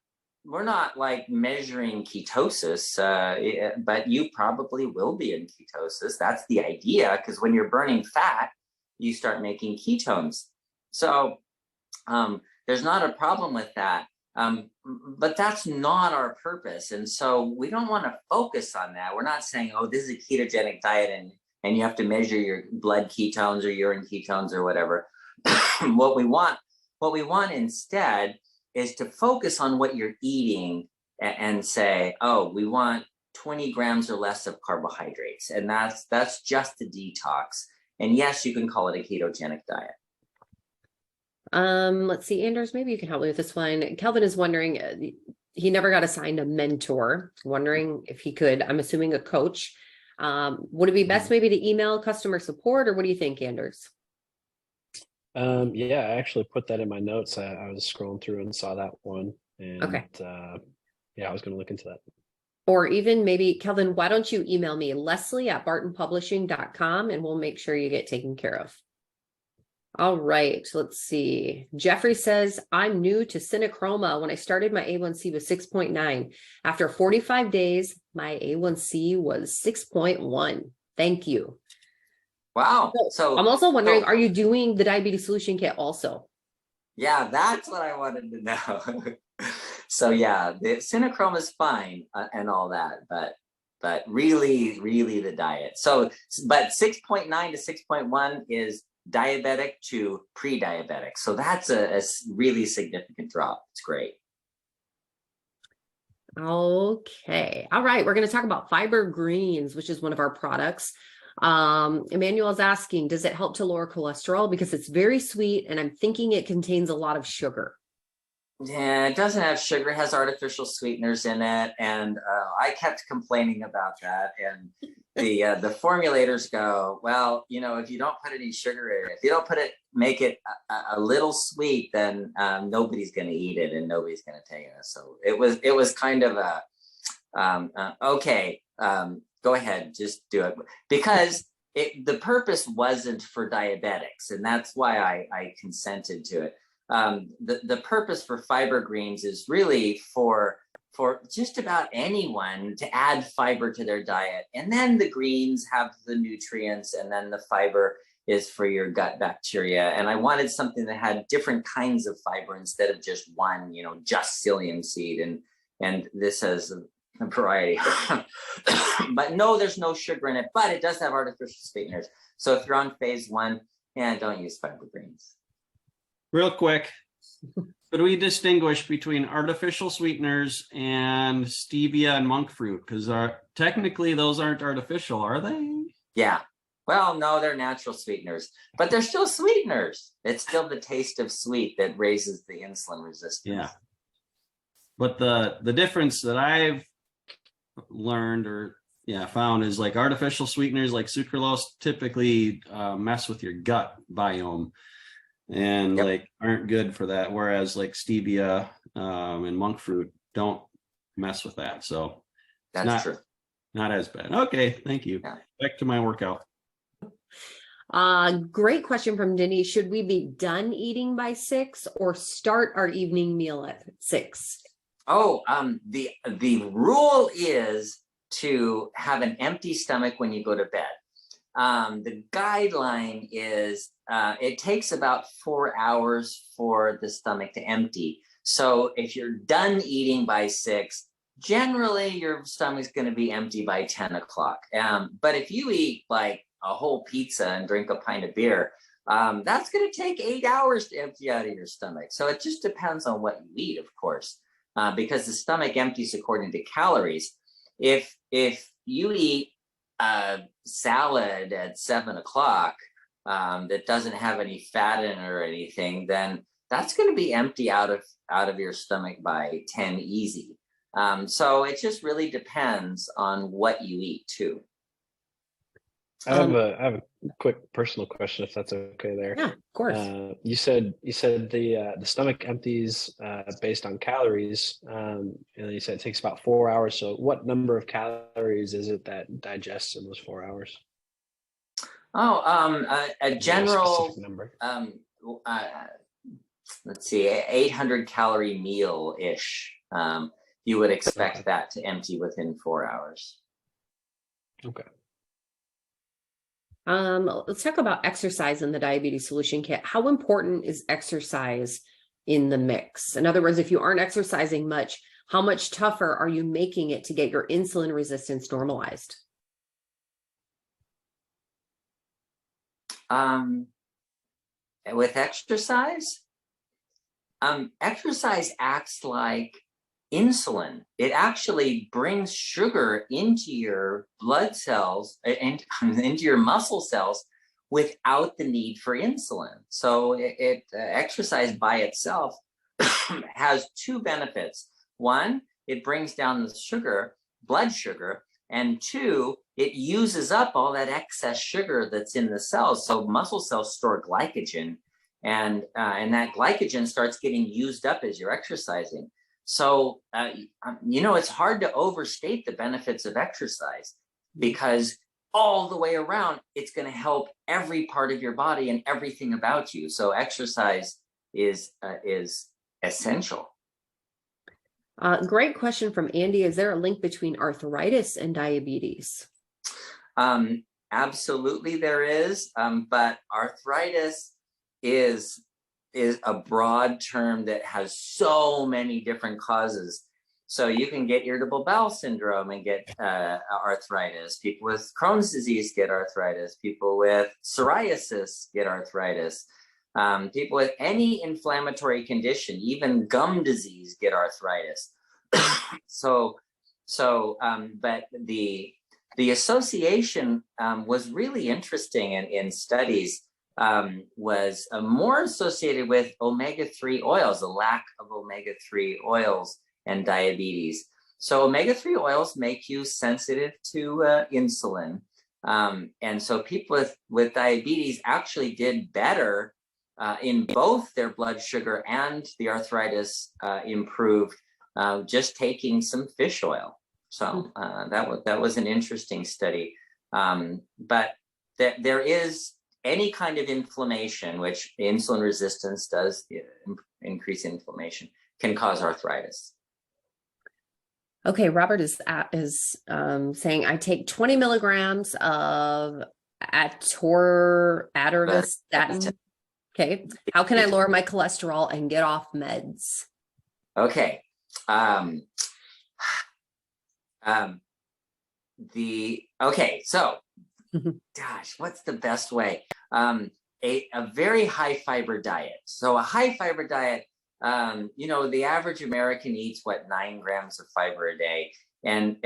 like measuring ketosis, but you probably will be in ketosis. That's the idea, because when you're burning fat, you start making ketones. So there's not a problem with that. But that's not our purpose. And so we don't want to focus on that. We're not saying, oh, this is a ketogenic diet and you have to measure your blood ketones or urine ketones or whatever. What we want instead is to focus on what you're eating and say, oh, we want 20 grams or less of carbohydrates. And that's just a detox. And yes, you can call it a ketogenic diet. Let's see, Anders, maybe you can help me with this one. Kelvin is wondering, he never got assigned a mentor, wondering if he could, I'm assuming a coach. Would it be best maybe to email customer support, or what do you think, Anders? Yeah, I actually put that in my notes. I was scrolling through and saw that one. And okay. Yeah, I was going to look into that. Or even maybe, Kelvin, why don't you email me, Leslie@bartonpublishing.com, and we'll make sure you get taken care of. All right, let's see. Jeffrey says, I'm new to Synachroma. When I started, my A1C was 6.9. After 45 days, my A1C was 6.1. Thank you. Wow. So I'm also wondering, are you doing the diabetes solution kit also? Yeah, that's what I wanted to know. So yeah, the Synachroma is fine and all that, but but really, really the diet. So, but 6.9 to 6.1 is diabetic to pre-diabetic. So that's a really significant drop. It's great. Okay. All right. We're going to talk about fiber greens, which is one of our products. Emmanuel is asking, does it help to lower cholesterol? Because it's very sweet and I'm thinking it contains a lot of sugar. Yeah, it doesn't have sugar. It has artificial sweeteners in it, and I kept complaining about that. And the formulators go, well, you know, if you don't put any sugar in it, if you don't make it a little sweet, then nobody's going to eat it and nobody's going to take it. So it was kind of a okay. Go ahead, just do it, because the purpose wasn't for diabetics, and that's why I consented to it. The purpose for fiber greens is really for just about anyone to add fiber to their diet. And then the greens have the nutrients, and then the fiber is for your gut bacteria. And I wanted something that had different kinds of fiber instead of just one, you know, just psyllium seed. And this has a variety. But no, there's no sugar in it, but it does have artificial sweeteners. So if you're on phase 1, don't use fiber greens. Real quick, could we distinguish between artificial sweeteners and stevia and monk fruit? Because technically those aren't artificial, are they? Yeah. Well, no, they're natural sweeteners, but they're still sweeteners. It's still the taste of sweet that raises the insulin resistance. Yeah. But the difference that I've learned or found is like artificial sweeteners like sucralose typically mess with your gut biome. And like aren't good for that, whereas like stevia and monk fruit don't mess with that. So that's true. Not as bad. Okay, thank you. Yeah. Back to my workout. Great question from Denny. Should we be done eating by 6 or start our evening meal at 6? Oh, the rule is to have an empty stomach when you go to bed. The guideline is it takes about 4 hours for the stomach to empty. So if you're done eating by 6, generally your stomach's going to be empty by 10 o'clock. But if you eat like a whole pizza and drink a pint of beer, that's going to take 8 hours to empty out of your stomach. So it just depends on what you eat, of course, because the stomach empties according to calories. If you eat salad at 7 o'clock that doesn't have any fat in it or anything, then that's going to be empty out of your stomach by 10 easy. So it just really depends on what you eat too. I have a quick personal question, if that's okay there. Yeah, of course. You said the stomach empties based on calories, and you said it takes about 4 hours. So what number of calories is it that digests in those 4 hours? A general number. Let's see, 800 calorie meal ish. You would expect that to empty within 4 hours. Okay. Let's talk about exercise in the diabetes solution kit. How important is exercise in the mix? In other words, if you aren't exercising much, how much tougher are you making it to get your insulin resistance normalized? With exercise, exercise acts like insulin. It actually brings sugar into your blood cells and into your muscle cells without the need for insulin. So exercise by itself has 2 benefits. 1, it brings down the sugar, blood sugar, and 2, it uses up all that excess sugar that's in the cells. So muscle cells store glycogen, and that glycogen starts getting used up as you're exercising. So, it's hard to overstate the benefits of exercise, because all the way around, it's going to help every part of your body and everything about you. So exercise is essential. Great question from Andy. Is there a link between arthritis and diabetes? Absolutely there is, but arthritis is a broad term that has so many different causes. So you can get irritable bowel syndrome and get arthritis. People with Crohn's disease get arthritis. People with psoriasis get arthritis. People with any inflammatory condition, even gum disease, get arthritis. But the association was really interesting in studies. Was more associated with omega-3 oils, the lack of omega-3 oils and diabetes. So omega-3 oils make you sensitive to insulin. And so people with diabetes actually did better in both their blood sugar and the arthritis improved just taking some fish oil. So that was an interesting study. But there is any kind of inflammation, which insulin resistance does increase inflammation, can cause arthritis. Okay, Robert is saying I take 20 milligrams of atorvastatin. Okay, how can I lower my cholesterol and get off meds? Okay, so gosh, what's the best way? A very high fiber diet. So a high fiber diet, the average American eats 9 grams of fiber a day, and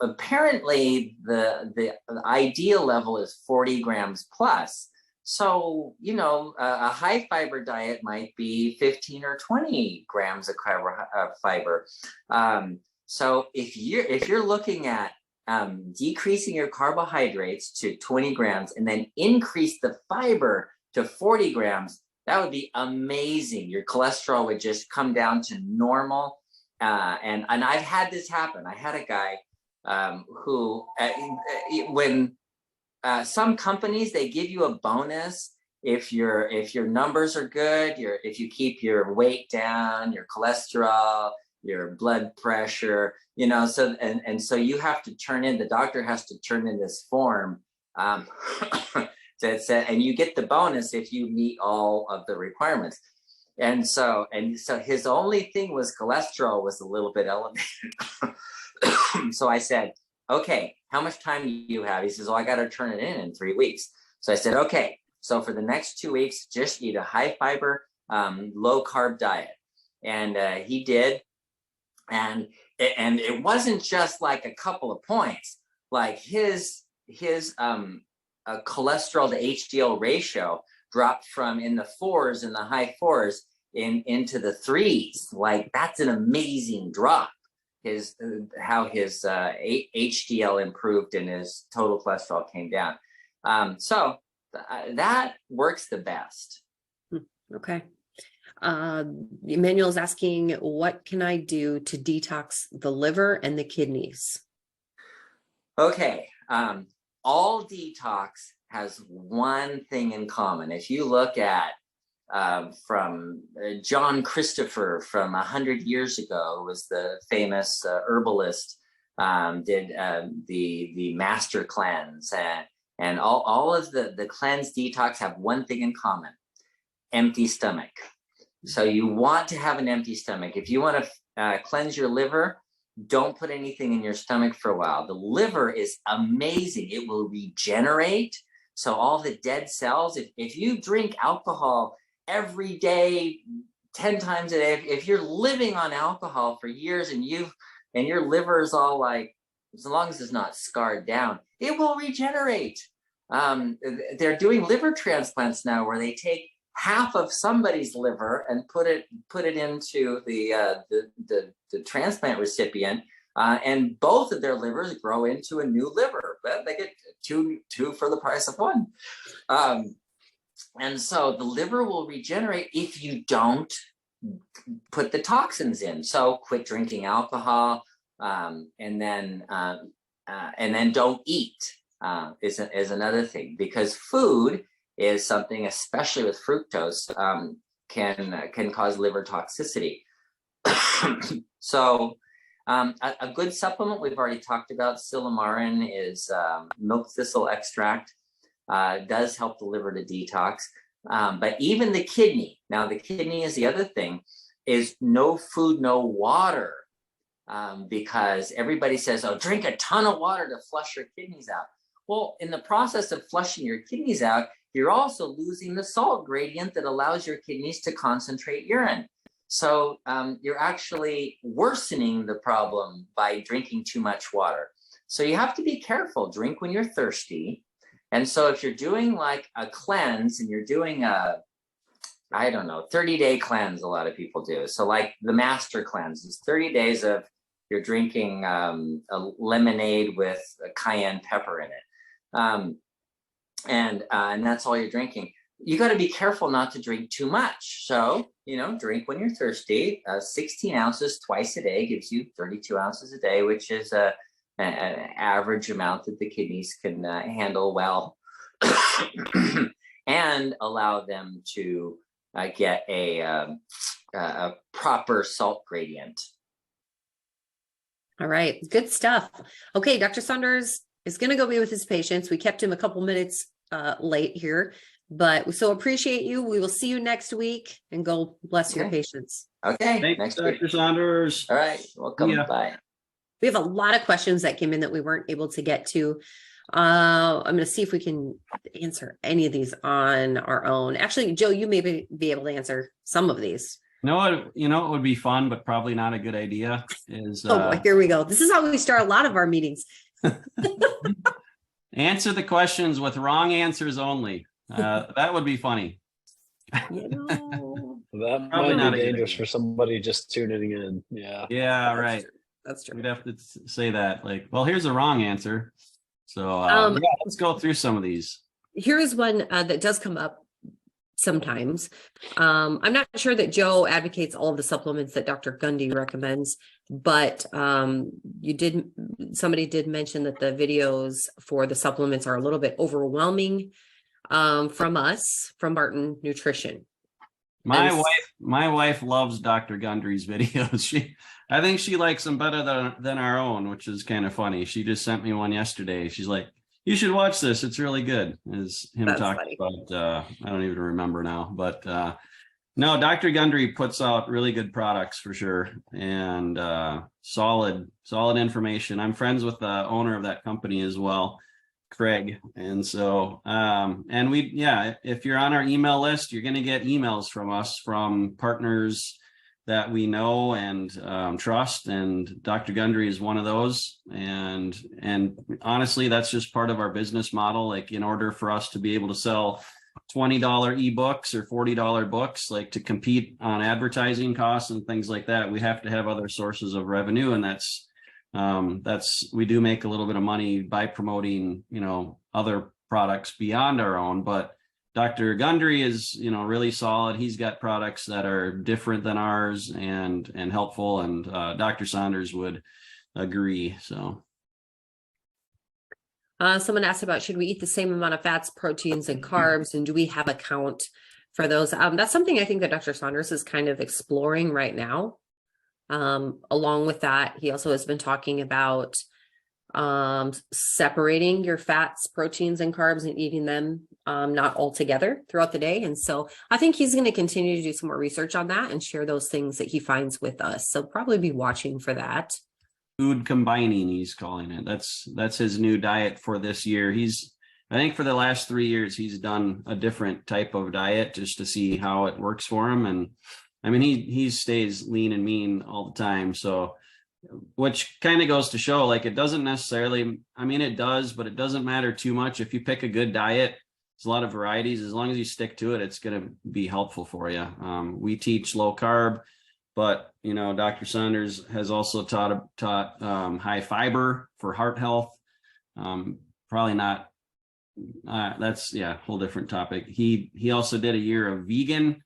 apparently the ideal level is 40 grams plus. So a high fiber diet might be 15 or 20 grams of fiber. So if you're looking at decreasing your carbohydrates to 20 grams and then increase the fiber to 40 grams, that would be amazing. Your cholesterol would just come down to normal. And I've had this happen. I had a guy who, when some companies, they give you a bonus if your numbers are good, if you keep your weight down, your cholesterol, your blood pressure, so so you have to the doctor has to turn in this form and you get the bonus if you meet all of the requirements. And so his only thing was cholesterol was a little bit elevated. So I said, okay, how much time do you have? He says, I got to turn it in 3 weeks. So I said, okay, so for the next 2 weeks, just eat a high fiber, low carb diet. And he did. And it wasn't just like a couple of points, like his cholesterol to HDL ratio dropped from in the 4s, in the high 4s into the 3s. Like, that's an amazing drop. How his HDL improved and his total cholesterol came down. So that works the best. Okay. Emmanuel's asking, what can I do to detox the liver and the kidneys? Okay. All detox has one thing in common. If you look at from John Christopher from 100 years ago, was the famous herbalist, did the master cleanse, and all of the cleanse detox have one thing in common: empty stomach. So you want to have an empty stomach. If you want to cleanse your liver, don't put anything in your stomach for a while. The liver is amazing. It will regenerate. So all the dead cells, if you drink alcohol every day, 10 times a day, if you're living on alcohol for years and your liver is all like, as long as it's not scarred down, it will regenerate. They're doing liver transplants now where they take half of somebody's liver and put it into the transplant recipient, and both of their livers grow into a new liver. But they get two for the price of one. And so the liver will regenerate if you don't put the toxins in. So quit drinking alcohol, and then don't eat is another thing, because food is something, especially with fructose, can cause liver toxicity. So a good supplement we've already talked about, silymarin, is milk thistle extract. Does help the liver to detox. But even the kidney, now the kidney is the other thing, is no food, no water. because everybody says, oh, drink a ton of water to flush your kidneys out. Well, in the process of flushing your kidneys out, you're also losing the salt gradient that allows your kidneys to concentrate urine. So you're actually worsening the problem by drinking too much water. So you have to be careful. Drink when you're thirsty. And so if you're doing like a cleanse and you're doing a, I don't know, 30-day cleanse, a lot of people do. So like the master cleanse is 30 days of you're drinking a lemonade with a cayenne pepper in it. And that's all you're drinking. You got to be careful not to drink too much. So, drink when you're thirsty. 16 ounces twice a day gives you 32 ounces a day, which is an average amount that the kidneys can handle well and allow them to get a proper salt gradient. All right, good stuff. Okay, Dr. Saunders is going to go be with his patients. We kept him a couple minutes late here, but we so appreciate you. We will see you next week, and go bless your patients. Okay, Thanks, next Dr. week. Saunders. All right, welcome. Yeah. Bye. We have a lot of questions that came in that we weren't able to get to. I'm going to see if we can answer any of these on our own. Actually, Joe, you may be able to answer some of these. It would be fun, but probably not a good idea. Is boy, here we go. This is how we start a lot of our meetings. Answer the questions with wrong answers only. That would be funny. That Probably might not be a good dangerous idea. for somebody just tuning in. Yeah. Yeah, right. That's true. We'd have to say that, like, well, here's the wrong answer. So let's go through some of these. Here's one that does come up sometimes. I'm not sure that Joe advocates all of the supplements that Dr. Gundy recommends, but somebody did mention that the videos for the supplements are a little bit overwhelming from Barton Nutrition. My wife loves Dr. Gundry's videos. I think she likes them better than our own, which is kind of funny. She just sent me one yesterday. She's like, you should watch this. It's really good. Is him That's talking funny. about, I don't even remember now, but no, Dr. Gundry puts out really good products for sure. And solid information. I'm friends with the owner of that company as well, Craig. And so, if you're on our email list, you're going to get emails from us from partners that we know and trust, and Dr. Gundry is one of those. And honestly, that's just part of our business model. Like, in order for us to be able to sell $20 ebooks or $40 books, like to compete on advertising costs and things like that, we have to have other sources of revenue. And that's we do make a little bit of money by promoting, other products beyond our own, but Dr. Gundry is, really solid. He's got products that are different than ours and helpful. And Dr. Saunders would agree. So, someone asked about, should we eat the same amount of fats, proteins, and carbs, and do we have a count for those? That's something I think that Dr. Saunders is kind of exploring right now. Along with that, he also has been talking about separating your fats, proteins, and carbs and eating them not all together throughout the day. And so I think he's going to continue to do some more research on that and share those things that he finds with us. So probably be watching for that. Food combining, he's calling it. That's his new diet for this year. I think for the last 3 years, he's done a different type of diet just to see how it works for him. And I mean, he stays lean and mean all the time. So, which kind of goes to show, like, it doesn't necessarily, it does, but it doesn't matter too much. If you pick a good diet, there's a lot of varieties. As long as you stick to it, it's going to be helpful for you. We teach low carb, but, Dr. Saunders has also taught high fiber for heart health. Probably not, that's, whole different topic. He also did a year of vegan,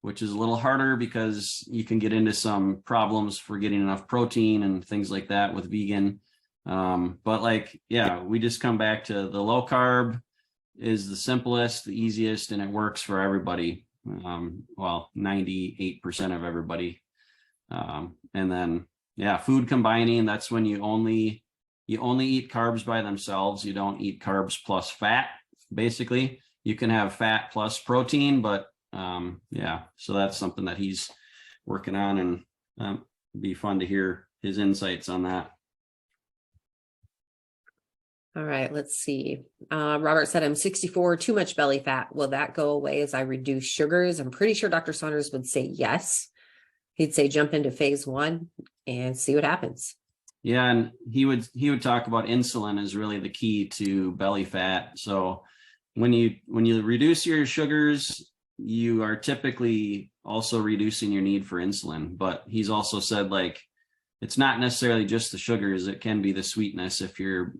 which is a little harder because you can get into some problems for getting enough protein and things like that with vegan. But we just come back to the low carb is the simplest, the easiest, and it works for everybody. 98% of everybody. And then, food combining, that's when you only eat carbs by themselves. You don't eat carbs plus fat. Basically, you can have fat plus protein, but so that's something that he's working on, and be fun to hear his insights on that. All right, let's see. Robert said, I'm 64, too much belly fat. Will that go away as I reduce sugars? I'm pretty sure Dr. Saunders would say yes. He'd say jump into phase 1 and see what happens. Yeah, and he would talk about insulin is really the key to belly fat. So when you reduce your sugars, you are typically also reducing your need for insulin. But he's also said, like, it's not necessarily just the sugars, it can be the sweetness. If your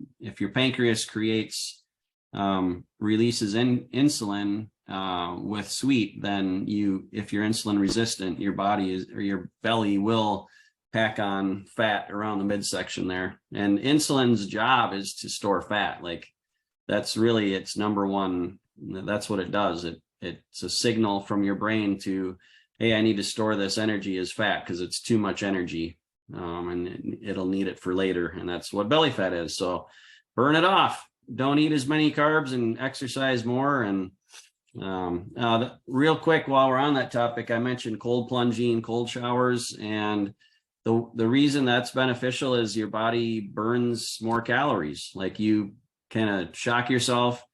pancreas releases insulin with sweet, then if you're insulin resistant, your belly will pack on fat around the midsection there. And insulin's job is to store fat. Like, that's really its number one. That's what it does. It's a signal from your brain to, hey, I need to store this energy as fat because it's too much energy. And it'll need it for later. And that's what belly fat is. So burn it off. Don't eat as many carbs and exercise more. And real quick, while we're on that topic, I mentioned cold plunging, cold showers. And the reason that's beneficial is your body burns more calories. Like, you kind of shock yourself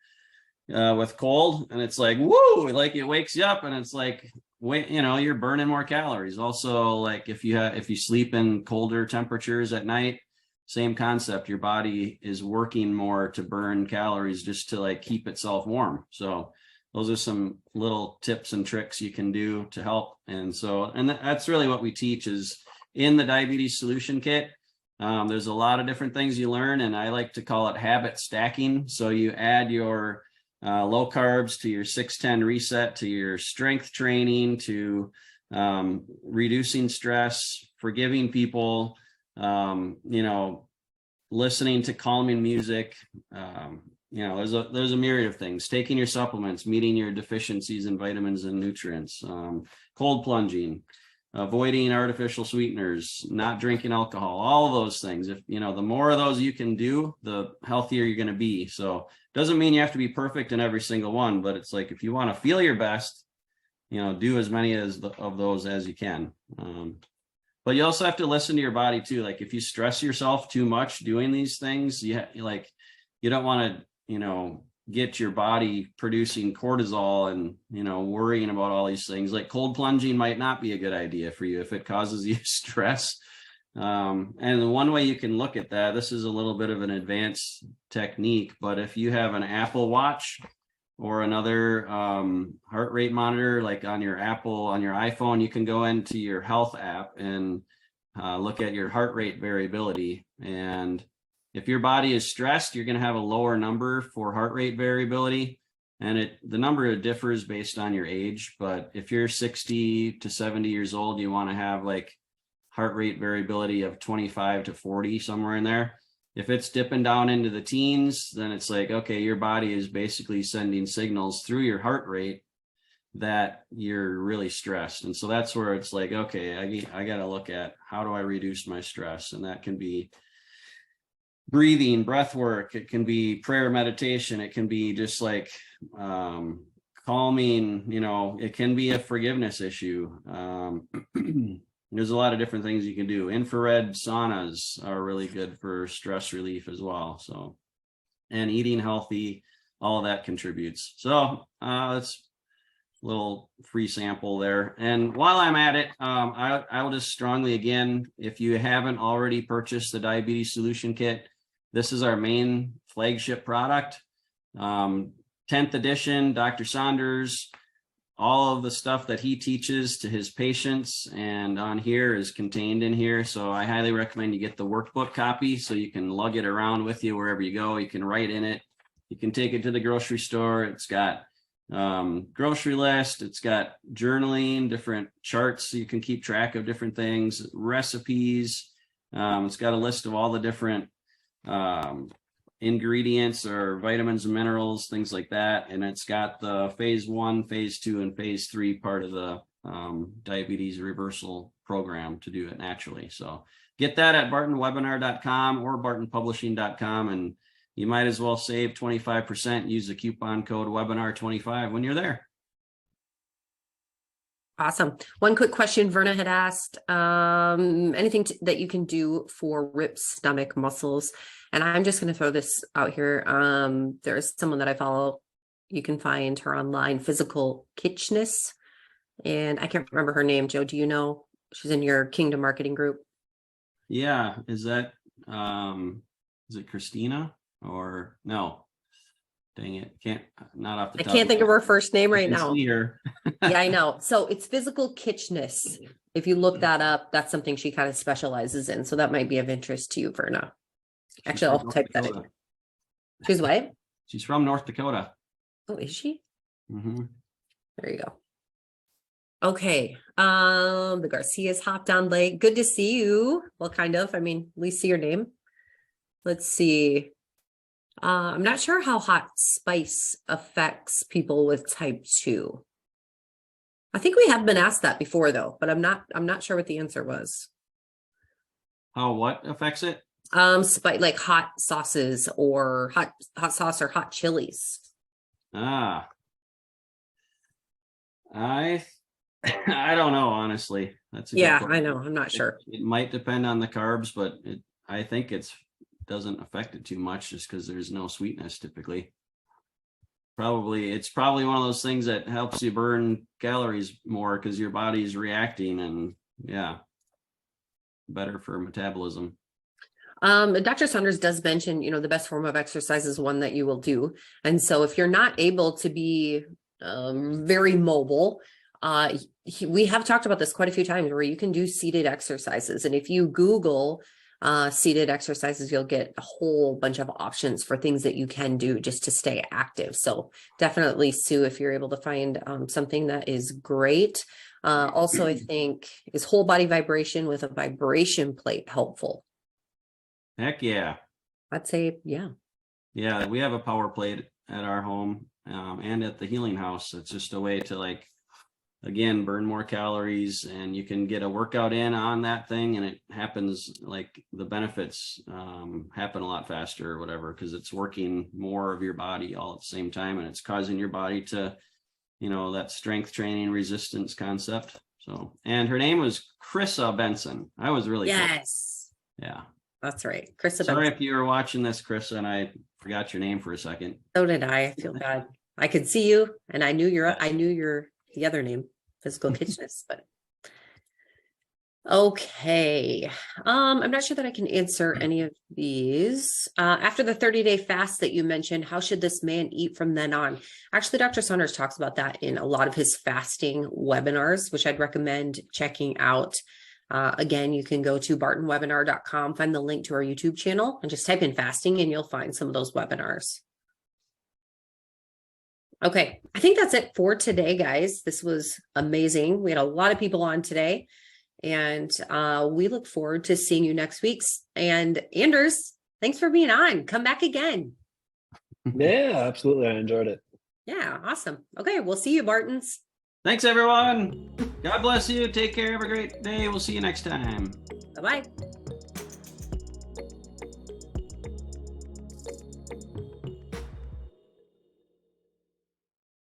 with cold, and it's like, woo, like it wakes you up, and it's like, wait, you're burning more calories. Also, like if you sleep in colder temperatures at night, same concept. Your body is working more to burn calories just to like keep itself warm. So those are some little tips and tricks you can do to help. And that's really what we teach is in the diabetes solution kit. There's a lot of different things you learn, and I like to call it habit stacking. So you add your low carbs to your 610 reset, to your strength training, to reducing stress, forgiving people, listening to calming music. There's a myriad of things. Taking your supplements, meeting your deficiencies in vitamins and nutrients, cold plunging, avoiding artificial sweeteners, not drinking alcohol, all of those things. If the more of those you can do, the healthier you're going to be. So doesn't mean you have to be perfect in every single one, but it's like, if you want to feel your best, do as many of those as you can. But you also have to listen to your body too. Like, if you stress yourself too much doing these things, you don't want to, get your body producing cortisol and, worrying about all these things. Like, cold plunging might not be a good idea for you if it causes you stress. And the one way you can look at that, this is a little bit of an advanced technique, but if you have an Apple Watch or another heart rate monitor, like on your iPhone, you can go into your health app and look at your heart rate variability. And if your body is stressed, you're going to have a lower number for heart rate variability. And the number differs based on your age. But if you're 60 to 70 years old, you want to have like heart rate variability of 25 to 40, somewhere in there. If it's dipping down into the teens, then it's like, okay, your body is basically sending signals through your heart rate that you're really stressed. And so that's where it's like, okay, I got to look at how do I reduce my stress? And that can be breathing, breath work. It can be prayer, meditation. It can be just like calming, it can be a forgiveness issue. There's a lot of different things you can do. Infrared saunas are really good for stress relief as well. So, and eating healthy, all of that contributes. So that's a little free sample there. And while I'm at it, I will just strongly, again, if you haven't already purchased the Diabetes Solution Kit, this is our main flagship product. 10th edition, Dr. Saunders, all of the stuff that he teaches to his patients and on here is contained in here. So I highly recommend you get the workbook copy so you can lug it around with you wherever you go. You can write in it. You can take it to the grocery store. It's got grocery list. It's got journaling, different charts so you can keep track of different things, recipes. It's got a list of all the different ingredients or vitamins and minerals, things like that. And it's got the phase 1, phase 2, and phase 3 part of the diabetes reversal program to do it naturally. So get that at bartonwebinar.com or bartonpublishing.com, and you might as well save 25%. Use the coupon code webinar25 when you're there. Awesome. One quick question Verna had asked, anything that you can do for ribs, stomach, muscles. And I'm just going to throw this out here. There's someone that I follow. You can find her online, Physical Kitchness. And I can't remember her name. Joe, do you know? She's in your Kingdom Marketing group. Yeah. Is it Christina or no? Dang it. Not off the I top. can't think of her first name I right can now. see her. Yeah, I know. So it's Physical Kitchness. If you look that up, that's something she kind of specializes in. So that might be of interest to you, Verna. Actually, I'll type that in. She's what? She's from North Dakota. Oh, is she? Mm-hmm. There you go. Okay. The Garcias hopped on late. Good to see you. Well, kind of. I mean, at least see your name. Let's see. I'm not sure how hot spice affects people with type 2. I think we have been asked that before though, but I'm not sure what the answer was. How what affects it? Spice, like hot sauces or hot sauce or hot chilies. I don't know, honestly. That's a good question. I know. I'm not sure. It might depend on the carbs, but I think it's doesn't affect it too much just because there's no sweetness typically. It's probably one of those things that helps you burn calories more because your body's reacting, and yeah, better for metabolism. Dr. Saunders does mention, the best form of exercise is one that you will do. And so if you're not able to be very mobile, we have talked about this quite a few times where you can do seated exercises. And if you Google seated exercises, you'll get a whole bunch of options for things that you can do just to stay active. So definitely, Sue, if you're able to find something that is great. Also, I think is whole body vibration with a vibration plate helpful? Heck yeah. I'd say, yeah. Yeah, we have a power plate at our home and at the healing house. It's just a way to again, burn more calories, and you can get a workout in on that thing, and it happens the benefits happen a lot faster or whatever, because it's working more of your body all at the same time, and it's causing your body to, that strength training resistance concept. So, and her name was Chrissa Benson. I was really Yes. Close. Yeah. That's right. Chrissa Sorry Benson. if you were watching this, Chrissa, and I forgot your name for a second. So did I. I feel bad. I could see you, and I knew your the other name, Physical Kitchness, but okay. I'm not sure that I can answer any of these. After the 30-day fast that you mentioned, how should this man eat from then on? Actually, Dr. Saunders talks about that in a lot of his fasting webinars, which I'd recommend checking out. Again, you can go to bartonwebinar.com, find the link to our YouTube channel, and just type in fasting, and you'll find some of those webinars. Okay, I think that's it for today, guys. This was amazing. We had a lot of people on today, and we look forward to seeing you next week. And Anders, thanks for being on. Come back again. Yeah, absolutely. I enjoyed it. Yeah, awesome. Okay, we'll see you, Bartons. Thanks, everyone. God bless you. Take care. Have a great day. We'll see you next time. Bye-bye.